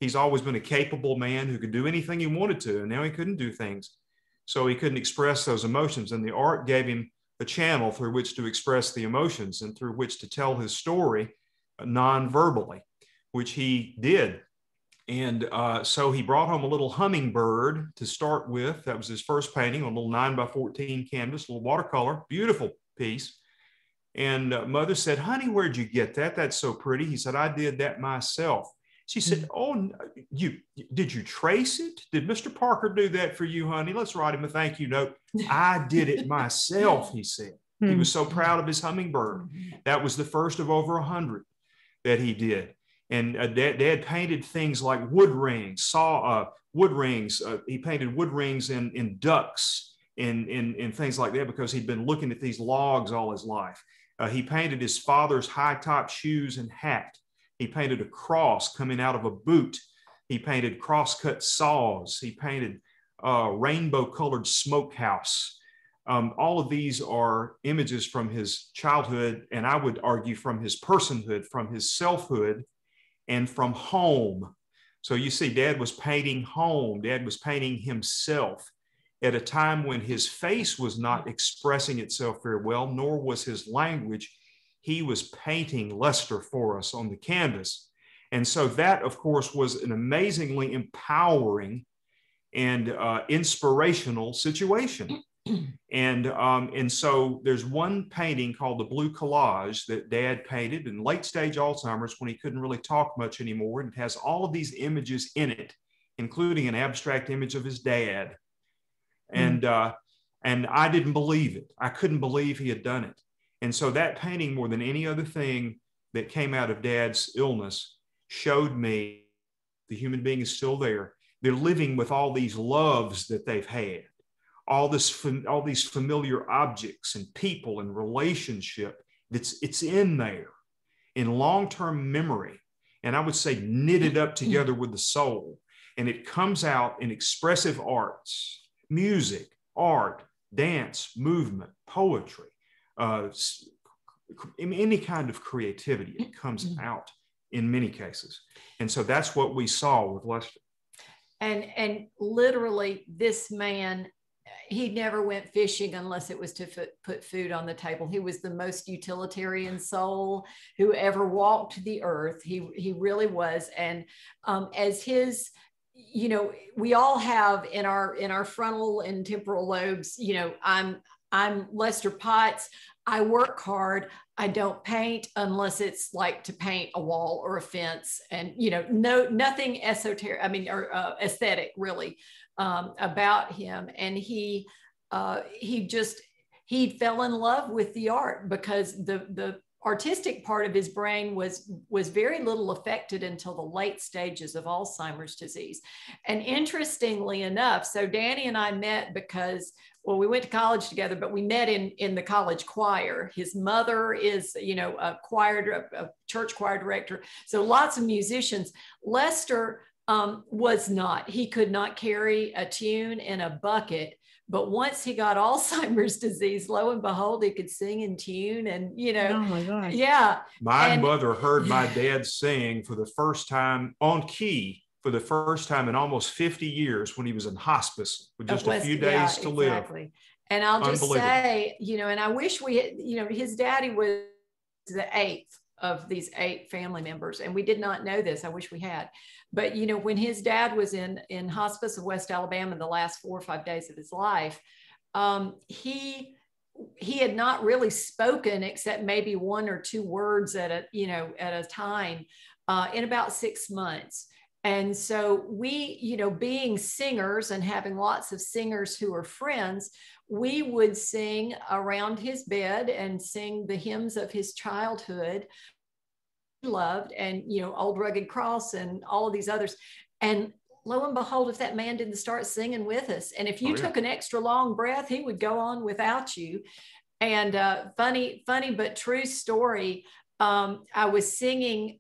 he's always been a capable man who could do anything he wanted to. And now he couldn't do things. So he couldn't express those emotions. And the art gave him a channel through which to express the emotions and through which to tell his story non-verbally, which he did. And so he brought home a little hummingbird to start with. That was his first painting on a little 9x14 canvas, a little watercolor, beautiful piece. And Mother said, "Honey, where'd you get that? That's so pretty." He said, "I did that myself." She said, "Oh, did you trace it? Did Mr. Parker do that for you, honey? Let's write him a thank you note." "I did it myself," he said. He was so proud of his hummingbird. That was the first of over 100 that he did. And Dad painted things like wood rings, he painted wood rings in ducks and things like that because he'd been looking at these logs all his life. He painted his father's high-top shoes and hat. He painted a cross coming out of a boot. He painted cross-cut saws. He painted a rainbow-colored smokehouse. All of these are images from his childhood, and I would argue from his personhood, from his selfhood, and from home. So you see, Dad was painting home. Dad was painting himself at a time when his face was not expressing itself very well, nor was his language. He was painting Lester for us on the canvas. And so that, of course, was an amazingly empowering and inspirational situation. And so there's one painting called the Blue Collage that Dad painted in late stage Alzheimer's when he couldn't really talk much anymore. And it has all of these images in it, including an abstract image of his dad. And I didn't believe it. I couldn't believe he had done it. And so that painting, more than any other thing that came out of Dad's illness, showed me the human being is still there. They're living with all these loves that they've had. All these familiar objects and people and relationship it's in there in long-term memory. And I would say knitted up together with the soul. And it comes out in expressive arts, music, art, dance, movement, poetry, any kind of creativity. It comes out in many cases. And so that's what we saw with Lester. And literally this man, he never went fishing unless it was to put food on the table. He was the most utilitarian soul who ever walked the earth. He really was. And as his, we all have in our frontal and temporal lobes, I'm Lester Potts. I work hard. I don't paint unless it's like to paint a wall or a fence, and nothing esoteric. Or aesthetic really about him. And he fell in love with the art because the artistic part of his brain was very little affected until the late stages of Alzheimer's disease. And interestingly enough, so Danny and I met because, well, we went to college together, but we met in the college choir. His mother is, a church choir director. So lots of musicians. Lester was not. He could not carry a tune in a bucket. But once he got Alzheimer's disease, lo and behold, he could sing in tune. And, oh my God. Yeah. My mother heard my dad sing for the first time on key for the first time in almost 50 years when he was in hospice with just a few days to live. And I'll just say, you know, and I wish we had, you know, his daddy was the 8th of these 8 family members, and we did not know this. I wish we had. But, you know, when his dad was in hospice of West Alabama the last 4 or 5 days of his life, he had not really spoken except maybe 1 or 2 words at a time in about 6 months. And so we, you know, being singers and having lots of singers who are friends, we would sing around his bed and sing the hymns of his childhood he loved, and, you know, Old Rugged Cross and all of these others. And lo and behold, if that man didn't start singing with us, and if you took an extra long breath, he would go on without you. And funny but true story. I was singing,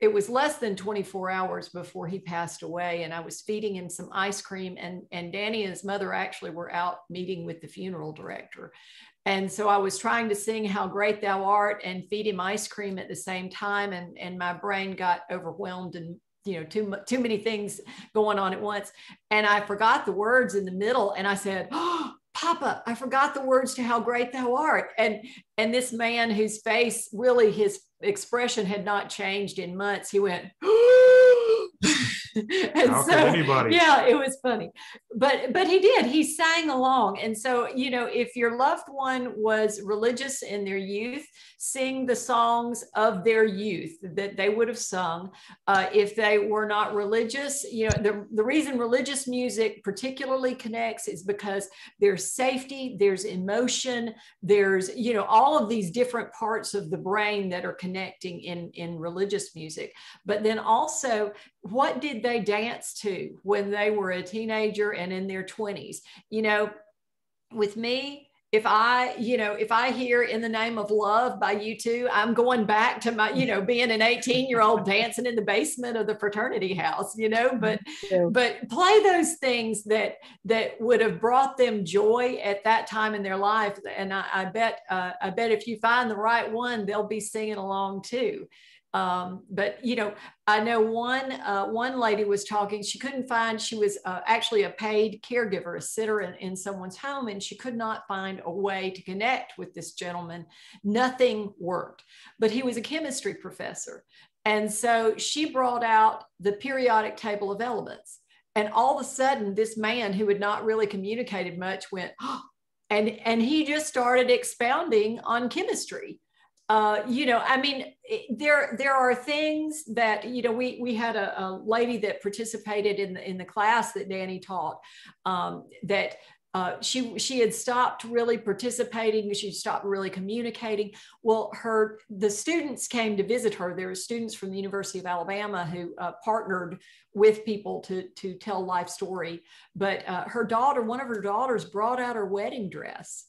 it was less than 24 hours before he passed away, and I was feeding him some ice cream, and Danny and his mother actually were out meeting with the funeral director. And so I was trying to sing How Great Thou Art and feed him ice cream at the same time. And my brain got overwhelmed and, you know, too many things going on at once. And I forgot the words in the middle. And I said, "Oh, Papa, I forgot the words to How Great Thou Art." And this man whose face, really his expression had not changed in months, he went, and How so, could anybody? yeah, it was funny, but he did, he sang along. And so, you know, if your loved one was religious in their youth, sing the songs of their youth that they would have sung. If they were not religious, you know, the reason religious music particularly connects is because there's safety, there's emotion, there's, you know, all of these different parts of the brain that are connecting in religious music. But then also, what did they dance to when they were a teenager and in their 20s? You know, with me, if I hear In the Name of Love by U2, I'm going back to my, you know, being an 18-year-old dancing in the basement of the fraternity house, you know, but play those things that would have brought them joy at that time in their life. And I bet if you find the right one, they'll be singing along too. But, you know, I know one lady was talking, she was actually a paid caregiver, a sitter in someone's home, and she could not find a way to connect with this gentleman. Nothing worked, but he was a chemistry professor. And so she brought out the periodic table of elements, and all of a sudden this man who had not really communicated much went, oh, and he just started expounding on chemistry. You know, I mean, there are things that, you know, we had a lady that participated in the class that Danny taught, that she had stopped really participating. She stopped really communicating. Well, the students came to visit her. There were students from the University of Alabama who partnered with people to tell life story. But one of her daughters brought out her wedding dress,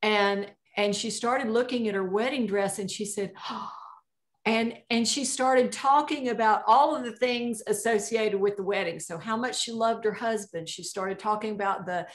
and she started looking at her wedding dress, and she said, oh, and she started talking about all of the things associated with the wedding. So how much she loved her husband. She started talking about the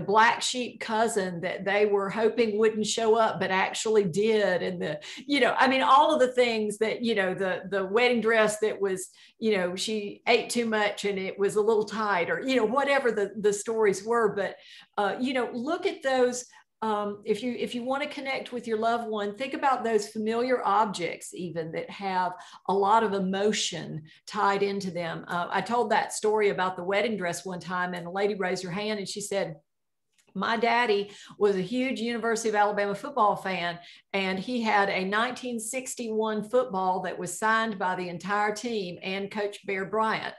black sheep cousin that they were hoping wouldn't show up, but actually did. And all of the things that, you know, the wedding dress that was, you know, she ate too much and it was a little tight, or, you know, whatever the stories were. But, look at those. If you want to connect with your loved one, think about those familiar objects even that have a lot of emotion tied into them. I told that story about the wedding dress one time, and a lady raised her hand and she said, my daddy was a huge University of Alabama football fan, and he had a 1961 football that was signed by the entire team and Coach Bear Bryant.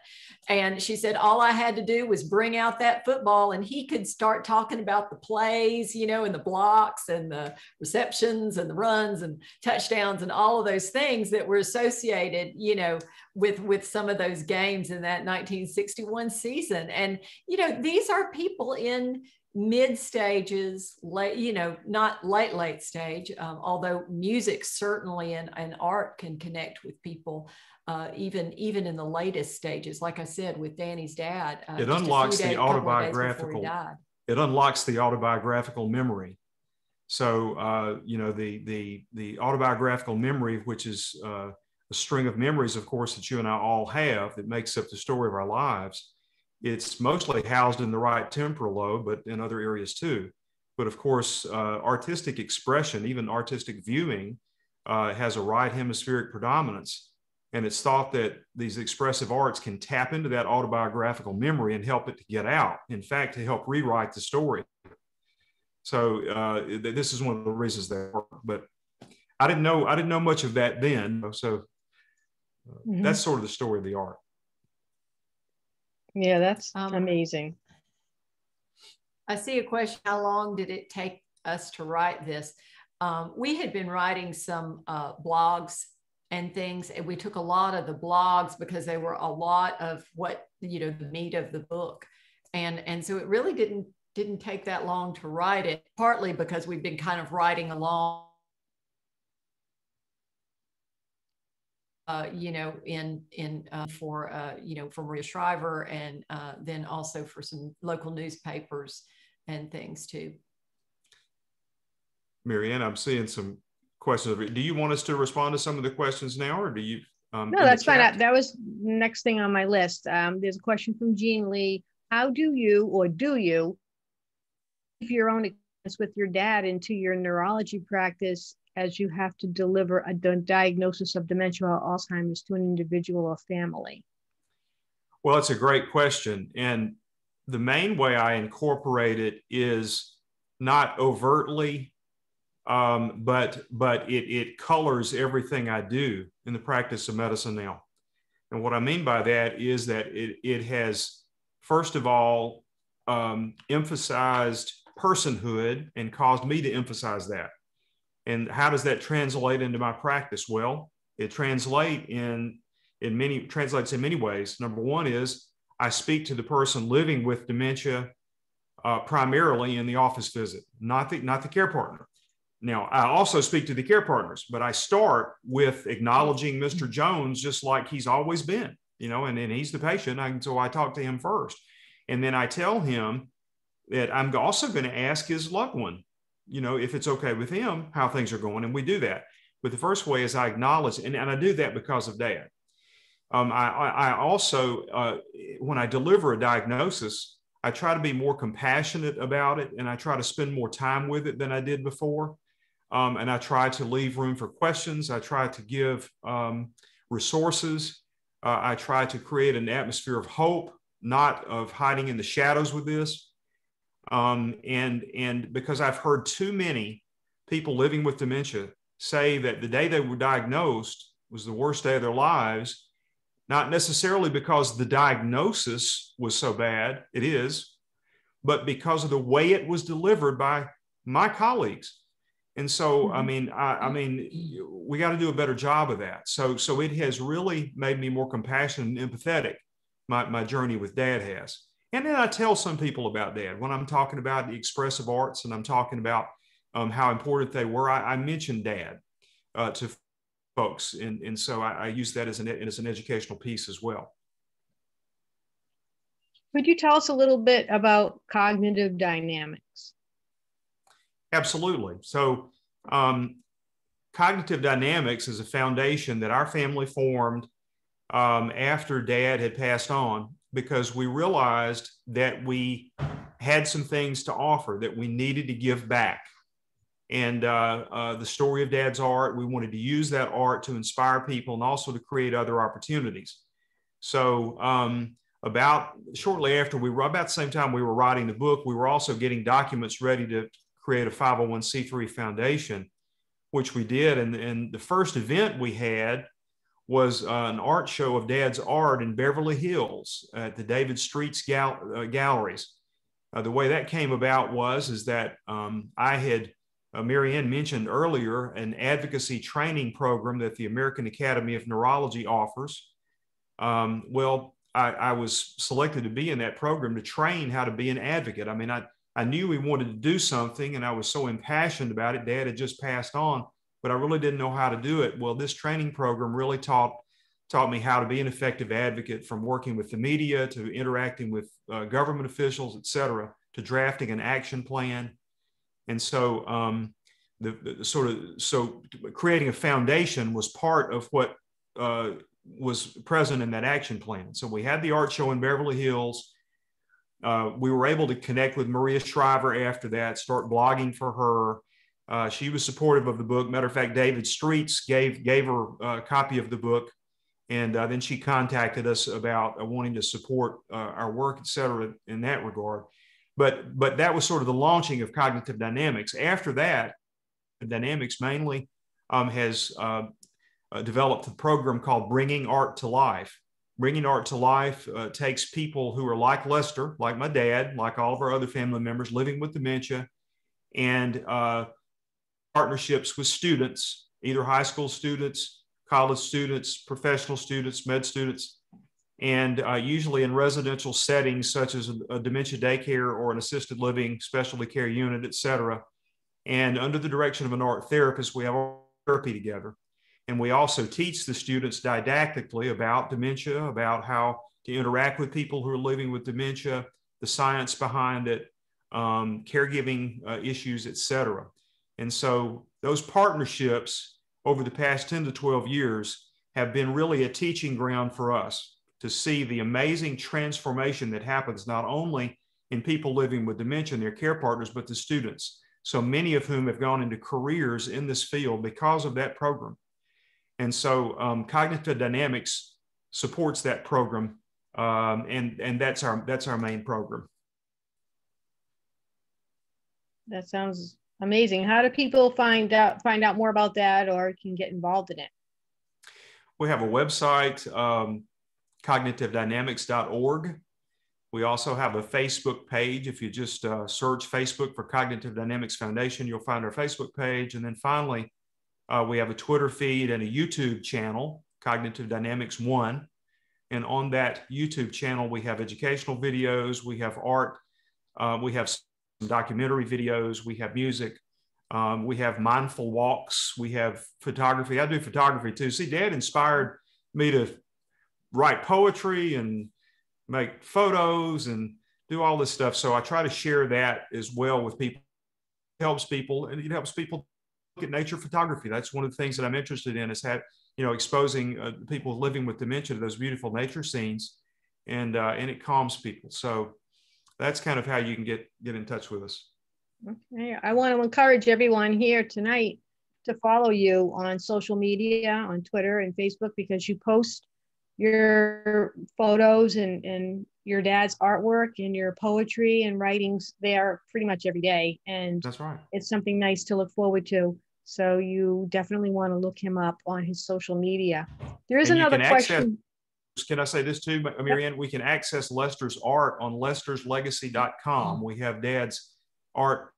And she said, all I had to do was bring out that football and he could start talking about the plays, you know, and the blocks and the receptions and the runs and touchdowns and all of those things that were associated, you know, with some of those games in that 1961 season. And, you know, these are people in mid stages, late, you know, not late stage, although music certainly and art can connect with people, even in the latest stages. Like I said, with Danny's dad, it unlocks the autobiographical memory. So, you know, the autobiographical memory, which is a string of memories, of course, that you and I all have that makes up the story of our lives. It's mostly housed in the right temporal lobe, but in other areas too. But of course, artistic expression, even artistic viewing, has a right hemispheric predominance. And it's thought that these expressive arts can tap into that autobiographical memory and help it to get out. In fact, to help rewrite the story. So this is one of the reasons that work. But I didn't know much of that then. So that's sort of the story of the art. Yeah, that's amazing. I see a question. How long did it take us to write this? We had been writing some blogs and things, and we took a lot of the blogs because they were a lot of what, the meat of the book. And so it really didn't take that long to write it, partly because we've been kind of writing along, for Maria Shriver, and then also for some local newspapers and things too. Mary Ann, I'm seeing some questions. Do you want us to respond to some of the questions now, or do you? No, that's fine. That was next thing on my list. There's a question from Jean Lee. How do you weave your own experience with your dad into your neurology practice as you have to deliver a diagnosis of dementia or Alzheimer's to an individual or family? Well, it's a great question. And the main way I incorporate it is not overtly, but it colors everything I do in the practice of medicine now. And what I mean by that is that it has, first of all, emphasized personhood and caused me to emphasize that. And how does that translate into my practice? Well, it translates in many ways. Number one is I speak to the person living with dementia primarily in the office visit, not the care partner. Now, I also speak to the care partners, but I start with acknowledging Mr. Jones just like he's always been, and he's the patient. So I talk to him first. And then I tell him that I'm also going to ask his loved one, if it's okay with him, how things are going. And we do that. But the first way is I acknowledge, and I do that because of Dad. I also, when I deliver a diagnosis, I try to be more compassionate about it, and I try to spend more time with it than I did before. And I try to leave room for questions. I try to give resources. I try to create an atmosphere of hope, not of hiding in the shadows with this. And because I've heard too many people living with dementia say that the day they were diagnosed was the worst day of their lives, not necessarily because the diagnosis was so bad, it is, but because of the way it was delivered by my colleagues. And so, I mean, we got to do a better job of that. So it has really made me more compassionate and empathetic. My journey with Dad has. And then I tell some people about Dad when I'm talking about the expressive arts, and I'm talking about how important they were. I mention Dad to folks. And so I use that as an educational piece as well. Could you tell us a little bit about cognitive dynamics? Absolutely. So cognitive dynamics is a foundation that our family formed after Dad had passed on, because we realized that we had some things to offer that we needed to give back. And the story of Dad's art, we wanted to use that art to inspire people and also to create other opportunities. So about the same time we were writing the book, we were also getting documents ready to create a 501c3 foundation, which we did. And the first event we had was an art show of Dad's art in Beverly Hills at the David Streets Galleries. The way that came about is that I had, Mary Ann mentioned earlier, an advocacy training program that the American Academy of Neurology offers. I was selected to be in that program to train how to be an advocate. I mean, I knew we wanted to do something, and I was so impassioned about it. Dad had just passed on, but I really didn't know how to do it. Well, this training program really taught me how to be an effective advocate, from working with the media to interacting with government officials, et cetera, to drafting an action plan. And so so creating a foundation was part of what was present in that action plan. So we had the art show in Beverly Hills. We were able to connect with Maria Shriver after that, start blogging for her. She was supportive of the book. Matter of fact, David Streets gave her a copy of the book. And then she contacted us about wanting to support our work, et cetera, in that regard. But that was sort of the launching of cognitive dynamics. After that, dynamics mainly has developed a program called Bringing Art to Life. Bringing Art to Life takes people who are like Lester, like my dad, like all of our other family members living with dementia, and partnerships with students, either high school students, college students, professional students, med students, and usually in residential settings such as a dementia daycare or an assisted living specialty care unit, et cetera. And under the direction of an art therapist, we have therapy together. And we also teach the students didactically about dementia, about how to interact with people who are living with dementia, the science behind it, caregiving issues, et cetera. And so those partnerships over the past 10 to 12 years have been really a teaching ground for us to see the amazing transformation that happens not only in people living with dementia and their care partners, but the students. So many of whom have gone into careers in this field because of that program. And so Cognitive Dynamics supports that program, and that's our main program. That sounds amazing. How do people find out more about that or can get involved in it? We have a website, cognitive-dynamics.org. We also have a Facebook page. If you just search Facebook for Cognitive Dynamics Foundation, you'll find our Facebook page. And then finally, we have a Twitter feed and a YouTube channel, Cognitive Dynamics 1. And on that YouTube channel, we have educational videos, we have art, we have some documentary videos, we have music, we have mindful walks, we have photography. I do photography too. See, Dad inspired me to write poetry and make photos and do all this stuff. So I try to share that as well with people. It helps people, and it helps people look at nature photography. That's one of the things that I'm interested in, is exposing people living with dementia to those beautiful nature scenes, and it calms people. So that's kind of how you can get in touch with us. Okay, I want to encourage everyone here tonight to follow you on social media, on Twitter and Facebook, because you post your photos and your dad's artwork and your poetry and writings there pretty much every day. And that's right. It's something nice to look forward to. So you definitely want to look him up on his social media. There is another question. Can I say this too, Mary Ann? We can access Lester's art on lesterslegacy.com. We have Dad's art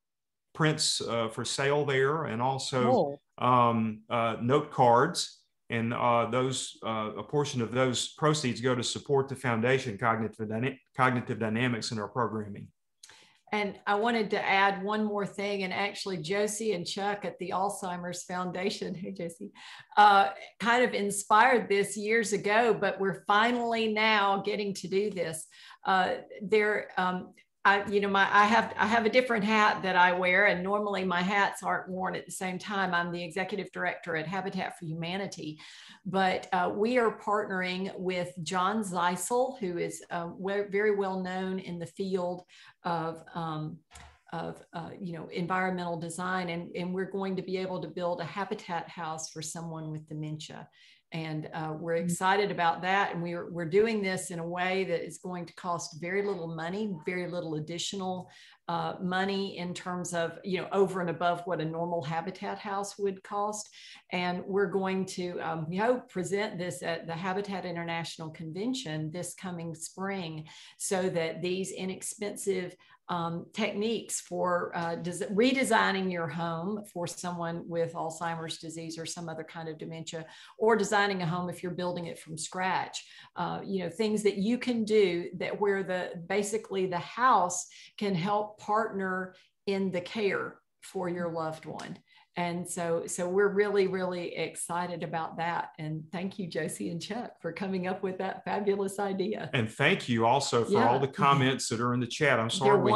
prints for sale there, and also note cards. And a portion of those proceeds go to support the foundation, Cognitive Dynamics, in our programming. And I wanted to add one more thing. And actually, Josie and Chuck at the Alzheimer's Foundation, hey Josie, kind of inspired this years ago, but we're finally now getting to do this. I have a different hat that I wear, and normally my hats aren't worn at the same time. I'm the executive director at Habitat for Humanity, but we are partnering with John Zeisel, who is very well known in the field of environmental design, and we're going to be able to build a habitat house for someone with dementia. And we're excited about that. And we're doing this in a way that is going to cost very little money, very little additional money in terms of, over and above what a normal habitat house would cost. And we're going to, we hope, present this at the Habitat International Convention this coming spring, so that these inexpensive techniques for redesigning your home for someone with Alzheimer's disease or some other kind of dementia, or designing a home if you're building it from scratch, things that you can do that where basically the house can help partner in the care for your loved one. And so we're really, really excited about that. And thank you, Josie and Chuck, for coming up with that fabulous idea. And thank you also for all the comments that are in the chat. I'm sorry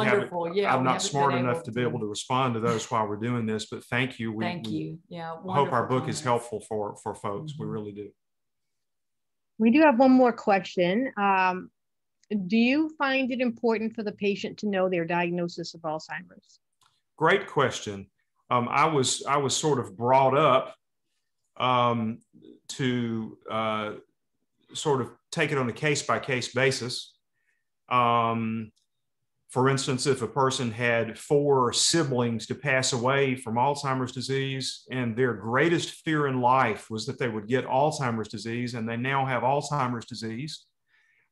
I'm not smart enough to be able to respond to those while we're doing this, but thank you. Thank you. Yeah. I hope our book is helpful for folks. We really do. We do have one more question. Do you find it important for the patient to know their diagnosis of Alzheimer's? Great question. I was sort of brought up to sort of take it on a case-by-case basis. For instance, if a person had 4 siblings to pass away from Alzheimer's disease, and their greatest fear in life was that they would get Alzheimer's disease, and they now have Alzheimer's disease,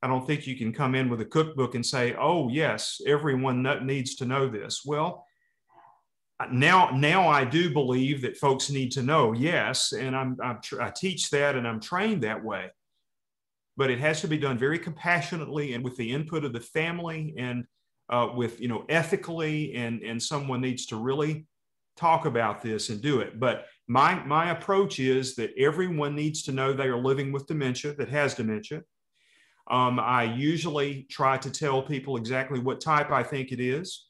I don't think you can come in with a cookbook and say, oh, yes, everyone needs to know this. Well, now I do believe that folks need to know, yes, and I teach that and I'm trained that way. But it has to be done very compassionately and with the input of the family and with, ethically, and someone needs to really talk about this and do it. But my approach is that everyone needs to know they are living with dementia, that has dementia. I usually try to tell people exactly what type I think it is.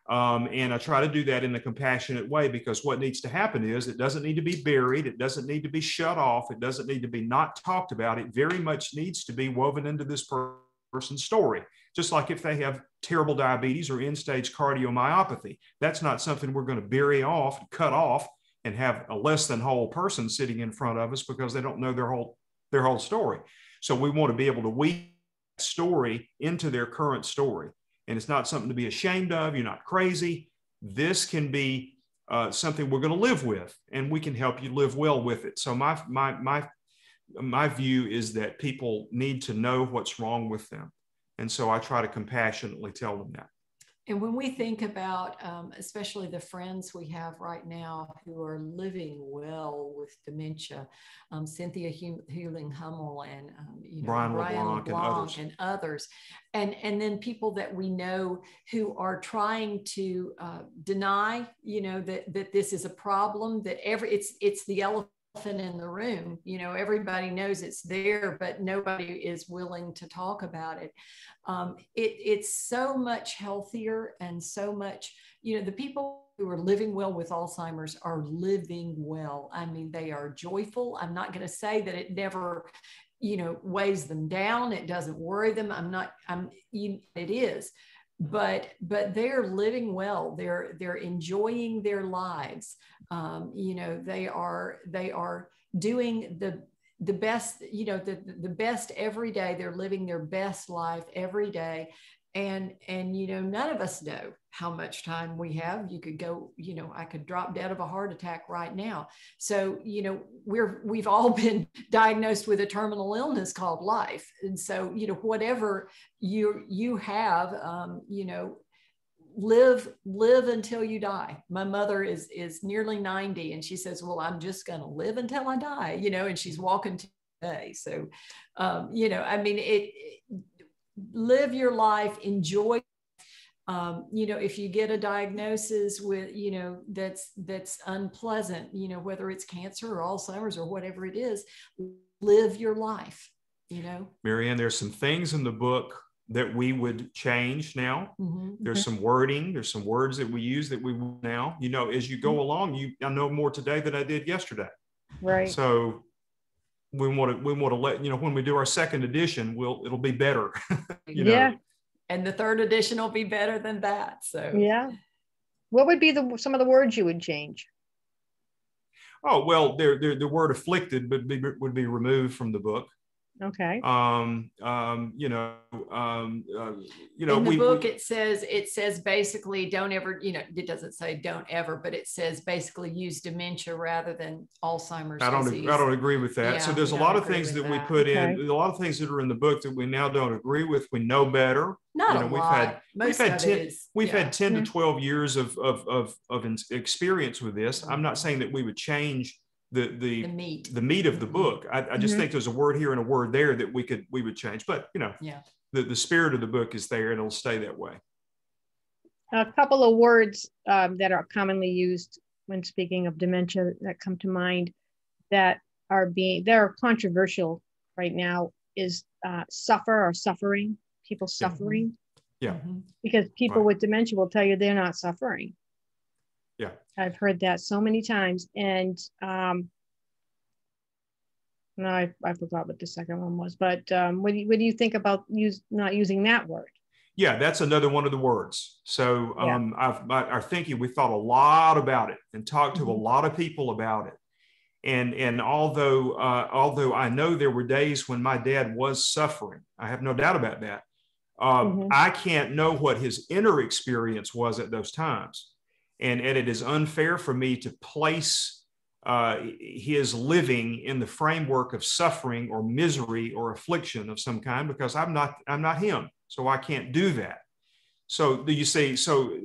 And I try to do that in a compassionate way, because what needs to happen is it doesn't need to be buried. It doesn't need to be shut off. It doesn't need to be not talked about. It very much needs to be woven into this person's story. Just like if they have terrible diabetes or end-stage cardiomyopathy, that's not something we're going to bury off, cut off, and have a less than whole person sitting in front of us because they don't know their whole story. So we want to be able to weave that story into their current story. And it's not something to be ashamed of. You're not crazy. This can be something we're going to live with, and we can help you live well with it. So my view is that people need to know what's wrong with them. And so I try to compassionately tell them that. And when we think about, especially the friends we have right now who are living well with dementia, Cynthia Huling-Hummel and Brian LeBlanc and others, and then people that we know who are trying to deny, that this is a problem, that it's the elephant in the room. Everybody knows it's there, but nobody is willing to talk about it. It's so much healthier, and so much, the people who are living well with Alzheimer's are living well. I mean, they are joyful. I'm not going to say that it never, weighs them down. It doesn't worry them. It is. But they're living well. They're enjoying their lives. They are doing the best, the best every day. They're living their best life every day. And none of us know how much time we have. You could go, I could drop dead of a heart attack right now. So, we've all been diagnosed with a terminal illness called life. And so, whatever you have, live until you die. My mother is nearly 90, and she says, well, I'm just going to live until I die, and she's walking today. So, live your life, enjoy. If you get a diagnosis with, that's unpleasant, whether it's cancer or Alzheimer's or whatever it is, live your life, Marianne, there's some things in the book that we would change now. Mm-hmm. There's some wording, there's some words that we use that we now, as you go along, I know more today than I did yesterday. Right. So we want to let, when we do our second edition, it'll be better. Yeah. And the third edition will be better than that. So yeah. What would be some of the words you would change? Oh, well, the word afflicted would be removed from the book. Okay. In the book, it says basically don't ever, it doesn't say don't ever, but it says basically use dementia rather than Alzheimer's disease. I don't agree with that. Yeah, so there's a lot of things that we put in, a lot of things that are in the book that we now don't agree with. We know better. Not a lot. We've had 10 to 12 years of experience with this. I'm not saying that we would change the meat of the book. I just think there's a word here and a word there that we would change, but the spirit of the book is there and it'll stay that way. A couple of words that are commonly used when speaking of dementia that come to mind that are controversial right now is suffer or suffering, people suffering. Yeah. Because people with dementia will tell you they're not suffering. Yeah. I've heard that so many times. And No, I forgot what the second one was, but what do you think about not using that word? Yeah, that's another one of the words. So Yeah. our thinking, we thought a lot about it and talked to a Mhm. lot of people about it. And although I know there were days when my dad was suffering, I have no doubt about that. I can't know what his inner experience was at those times, and it is unfair for me to place his living in the framework of suffering or misery or affliction of some kind, because I'm not him, so I can't do that. So do you see? So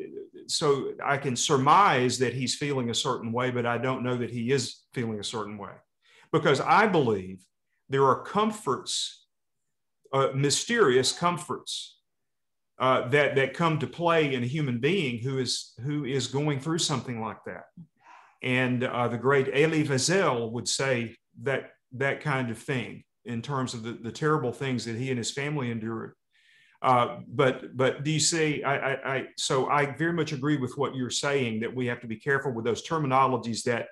I can surmise that he's feeling a certain way, but I don't know that he is feeling a certain way, because I believe there are comforts, mysterious comforts that come to play in a human being who is going through something like that. And the great Elie Wiesel would say that kind of thing in terms of the terrible things that he and his family endured. But do you see? So I very much agree with what you're saying, that we have to be careful with those terminologies that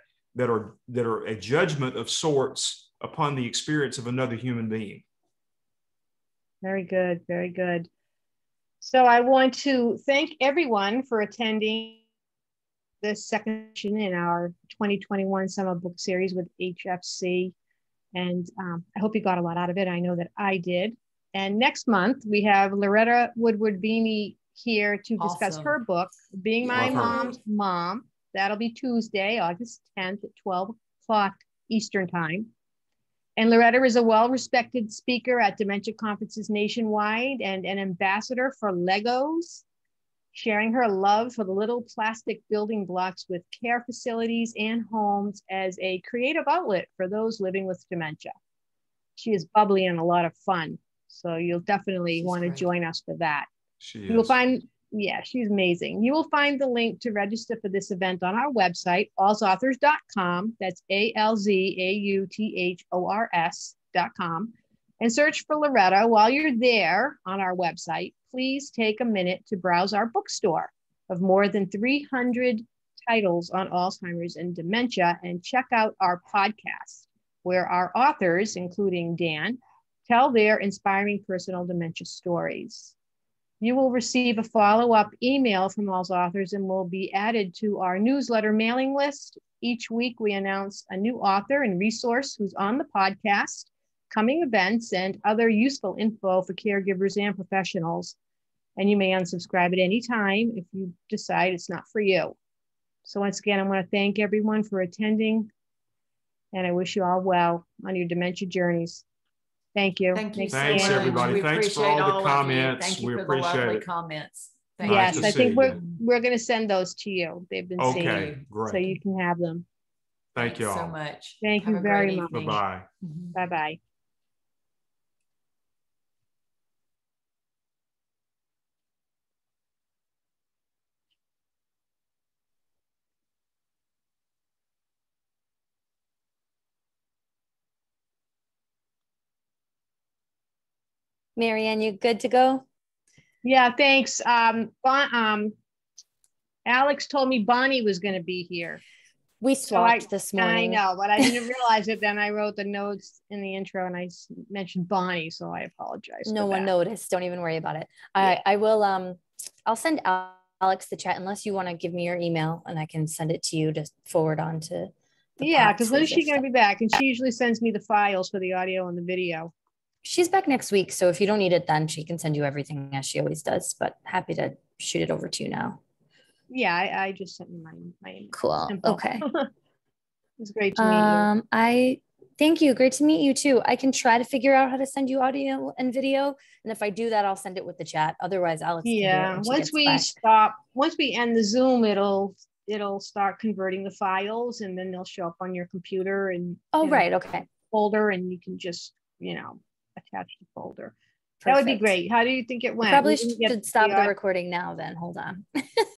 are a judgment of sorts upon the experience of another human being. Very good, very good. So I want to thank everyone for attending this second session in our 2021 Summer Book Series with HFC. And I hope you got a lot out of it. I know that I did. And next month, we have Loretta Woodward-Beanie here to discuss her book, Being My Mom's Mom. That'll be Tuesday, August 10th at 12 o'clock Eastern Time. And Loretta is a well-respected speaker at dementia conferences nationwide and an ambassador for Legos, sharing her love for the little plastic building blocks with care facilities and homes as a creative outlet for those living with dementia. She is bubbly and a lot of fun, so you'll definitely want to join us for that. She is. You will find, yeah, she's amazing. You will find the link to register for this event on our website, alzauthors.com. That's ALZAUTHORS.com. And search for Loretta. While you're there on our website, please take a minute to browse our bookstore of more than 300 titles on Alzheimer's and dementia, and check out our podcast, where our authors, including Dan, tell their inspiring personal dementia stories. You will receive a follow-up email from All's Authors and will be added to our newsletter mailing list. Each week, we announce a new author and resource who's on the podcast, coming events, and other useful info for caregivers and professionals. And you may unsubscribe at any time if you decide it's not for you. So once again, I want to thank everyone for attending, and I wish you all well on your dementia journeys. Thank you. Thank you. Thanks, everybody. Thanks for all the comments. Thank you We for appreciate the lovely it. comments. Yes, I think we're going to send those to you. They've been okay, saved, great. So you can have them. Thank you all so much. Thank you very much. Bye-bye. Bye-bye. Marianne, you good to go? Yeah, thanks. Alex told me Bonnie was going to be here. We swapped this morning. I know, but I didn't realize it. Then I wrote the notes in the intro and I mentioned Bonnie, so I apologize. No one noticed. Don't even worry about it. Yeah. I will. I'll send Alex the chat unless you want to give me your email and I can send it to you to forward on to. Yeah, because when is she going to be back? And she usually sends me the files for the audio and the video. She's back next week, so if you don't need it then, she can send you everything as she always does, but happy to shoot it over to you now. Yeah, I just sent you my cool. info. Okay. It's great to meet you. Thank you. Great to meet you too. I can try to figure out how to send you audio and video, and if I do that, I'll send it with the chat. Otherwise, Alex can do it once we end the Zoom, it'll start converting the files, and then they'll show up on your computer and okay, folder, and you can just attach the folder. Perfect. That would be great. How do you think it went? Probably should stop the recording now then. Hold on.